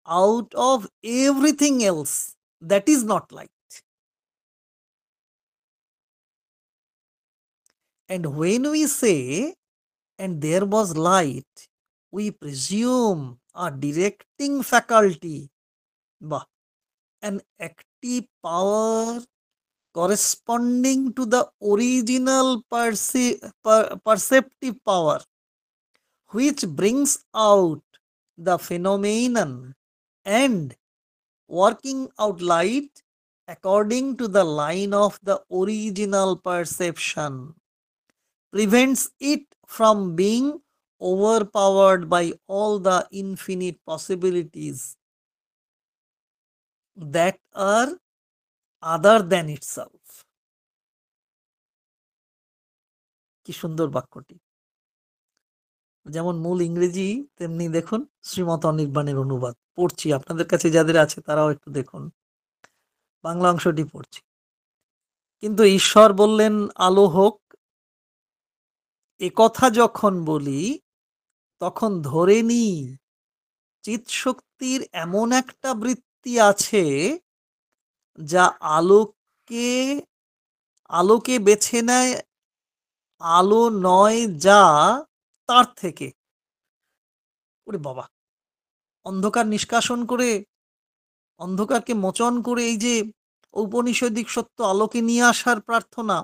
out of everything else that is not light. And when we say and there was light, we presume a directing faculty, an active power corresponding to the original perceptive power, which brings out the phenomenon and working out light according to the line of the original perception, prevents it from being overpowered by all the infinite possibilities that are other than itself. কি সুন্দর বাক্যটি। যেমন মূল ইংরেজি, তেমনি দেখুন শ্রীমত অনির্বাণের অনুবাদ পড়ছি, আপনাদের কাছে যাদের আছে তারাও একটু দেখুন। বাংলা অংশটি পড়ছি। কিন্তু ঈশ্বর বললেন আলো হোক, একথা যখন বলি তখন ধরে নি চিৎশক্তির এমন একটা বৃত্তি আছে যা আলোকে আলোকে বেছে নেয় আলো নয় যা তার থেকে। ওরে বাবা, অন্ধকার নিষ্কাশন করে, অন্ধকারকে মোচন করে এই যে ঔপনিষদিক সত্য আলোকে নিয়ে আসার প্রার্থনা,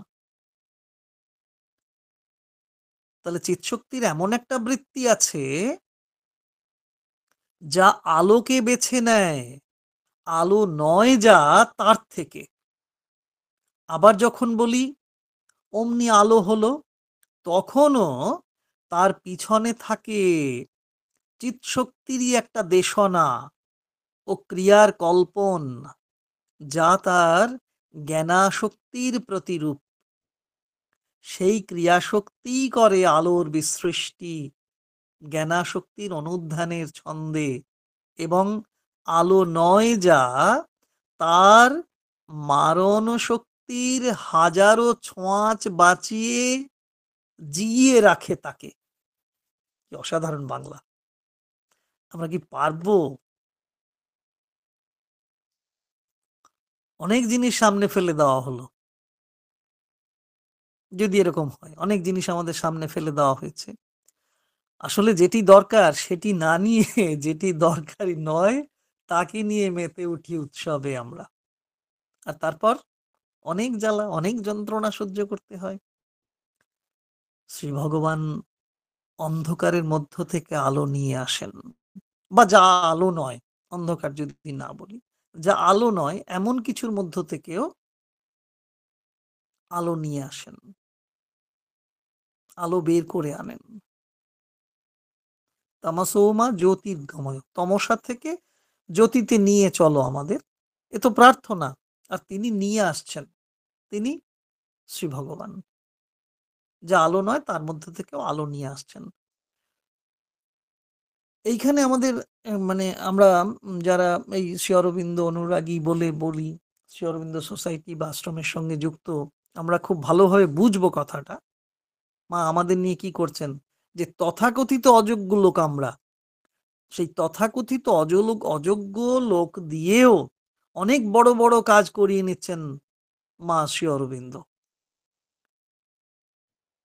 তাহলে চিৎশক্তির এমন একটা বৃত্তি আছে যা আলোকে বেছে নেয় আলো নয় যা তার থেকে। আবার যখন বলি অমনি আলো হলো, তখনও তার পিছনে থাকে চিৎশক্তিরই একটা দেশনা ও ক্রিয়ার কল্পন, যা তার জ্ঞানাশক্তির প্রতিরূপ। সেই ক্রিয়াশক্তিই করে আলোর বিসৃষ্টি জ্ঞানাশক্তির অনুধ্যানের ছন্দে, এবং আলো নয় যা তার মারণ শক্তির হাজারো ছোঁয়াচ বাঁচিয়ে জিইয়ে রাখে তাকে। কি অসাধারণ বাংলা! আমরা কি পারবো? অনেক জিনিস সামনে ফেলে দেওয়া হলো। যদি এরকম হয়, অনেক জিনিস আমাদের সামনে ফেলে দেওয়া হয়েছে, আসলে যেটি দরকার সেটি না নিয়ে যেটি দরকারি নয় তাকে নিয়ে মেতে উঠি উৎসবে আমরা। আর তারপর অনেক জ্বালা, অনেক যন্ত্রণা সহ্য করতে হয়। শ্রী ভগবান অন্ধকারের মধ্য থেকে আলো নিয়ে আসেন, বা যা আলো নয়, অন্ধকার যদি না বলি, যা আলো নয় এমন কিছুর মধ্য থেকেও আলো নিয়ে আসেন, আলো বের করে আনেন। তামাসোমা জ্যোতির্গময়, তমসা থেকে জ্যোতিতে নিয়ে চলো আমাদের, এ তো প্রার্থনা। আর তিনি নিয়ে আসছেন, তিনি শ্রী ভগবান, যা আলো নয় তার মধ্যে থেকেও আলো নিয়ে আসছেন। এইখানে আমাদের মানে আমরা যারা এই শ্রী অরবিন্দ অনুরাগী বলে বলি, শ্রী অরবিন্দ সোসাইটি বা আশ্রমের সঙ্গে যুক্ত, আমরা খুব ভালোভাবে বুঝবো কথাটা। মা আমাদের নিয়ে কি করছেন, যে তথাকথিত অযোগ্য লোক আমরা, সেই তথাকথিত অযোগ্য লোক দিয়েও অনেক বড় বড় কাজ করিয়ে নিচ্ছেন মা শ্রী অরবিন্দ।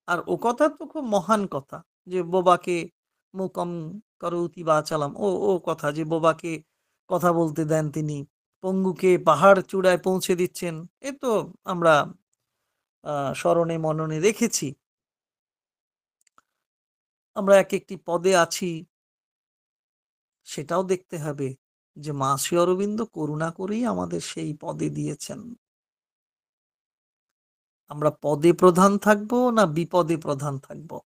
আর ও কথা তো খুব মহান কথা, যে বোবাকে মুকম করৌতি বাচালাম, ও ও কথা, যে বোবাকে কথা বলতে দেন তিনি, পঙ্গুকে পাহাড় চূড়ায় পৌঁছে দিচ্ছেন। এ তো আমরা স্মরণে মননে রেখেছি। আমরা এক একটি পদে আছি, সেটাও দেখতে হবে যে মা শ্রী অরবিন্দ করুণা করেই আমাদের সেই পদে দিয়েছেন। আমরা পদে প্রধান থাকবো না বিপদে প্রধান থাকবো,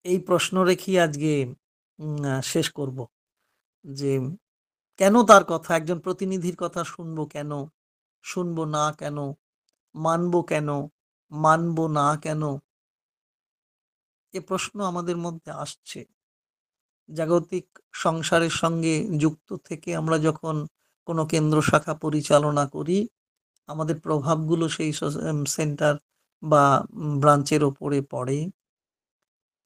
এই প্রশ্ন রেখেই আজকে শেষ করব। যে কেন তার কথা, একজন প্রতিনিধির কথা শুনবো কেন, শুনবো না কেন, মানবো কেন, মানবো না কেন, এ প্রশ্ন আমাদের মধ্যে আসছে। জাগতিক সংসারের সঙ্গে যুক্ত থেকে আমরা যখন কোনো কেন্দ্র শাখা পরিচালনা করি, আমাদের প্রভাবগুলো সেই সেন্টার বা ব্রাঞ্চের ওপরে পড়ে।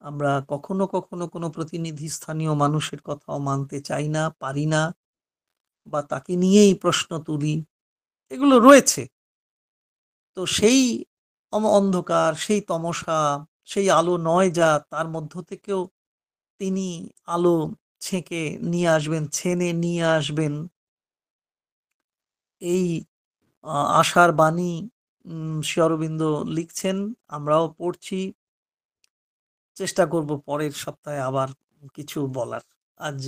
আমরা কখনো কখনো কোনো প্রতিনিধি স্থানীয় মানুষের কথাও মানতে চাই না, পারি না, বা তাকে নিয়েই প্রশ্ন তুলি, এগুলো রয়েছে। তো সেই অন্ধকার, সেই তমসা, সেই আলো নয় যা তার মধ্য থেকেও তিনি আলো ছেঁকে নিয়ে আসবেন, ছেনে নিয়ে আসবেন, এই আশার বাণী শ্রী অরবিন্দ লিখছেন, আমরাও পড়ছি। চেষ্টা করব পরের সপ্তাহে আবার কিছু বলার। আজ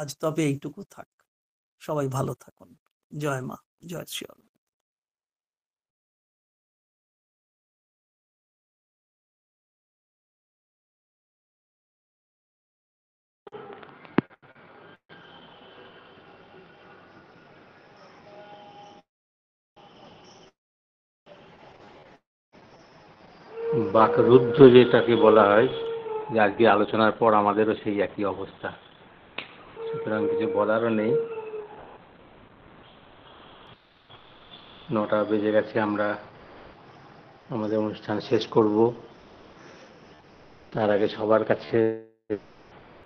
আজ তবে এইটুকু থাক। সবাই ভালো থাকুন। জয় মা, জয় শ্রী অরবিন্দ। বাকরুদ্ধ যেটাকে বলা হয়, যে আজকে আলোচনার পর আমাদেরও সেই একই অবস্থা, সুতরাং কিছু বলারও নেই। 9টা বেজে গেছে, আমরা আমাদের অনুষ্ঠান শেষ করব। তার আগে সবার কাছে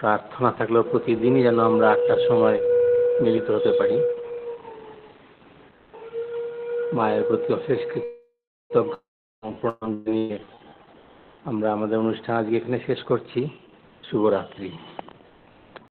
প্রার্থনা থাকলেও প্রতিদিনই যেন আমরা 8টার সময় মিলিত হতে পারি। মায়ের প্রতি অশেষ কৃতজ্ঞতা প্রণাম জানিয়ে আমরা আমাদের অনুষ্ঠান আজকে এখানে শেষ করছি। শুভরাত্রি।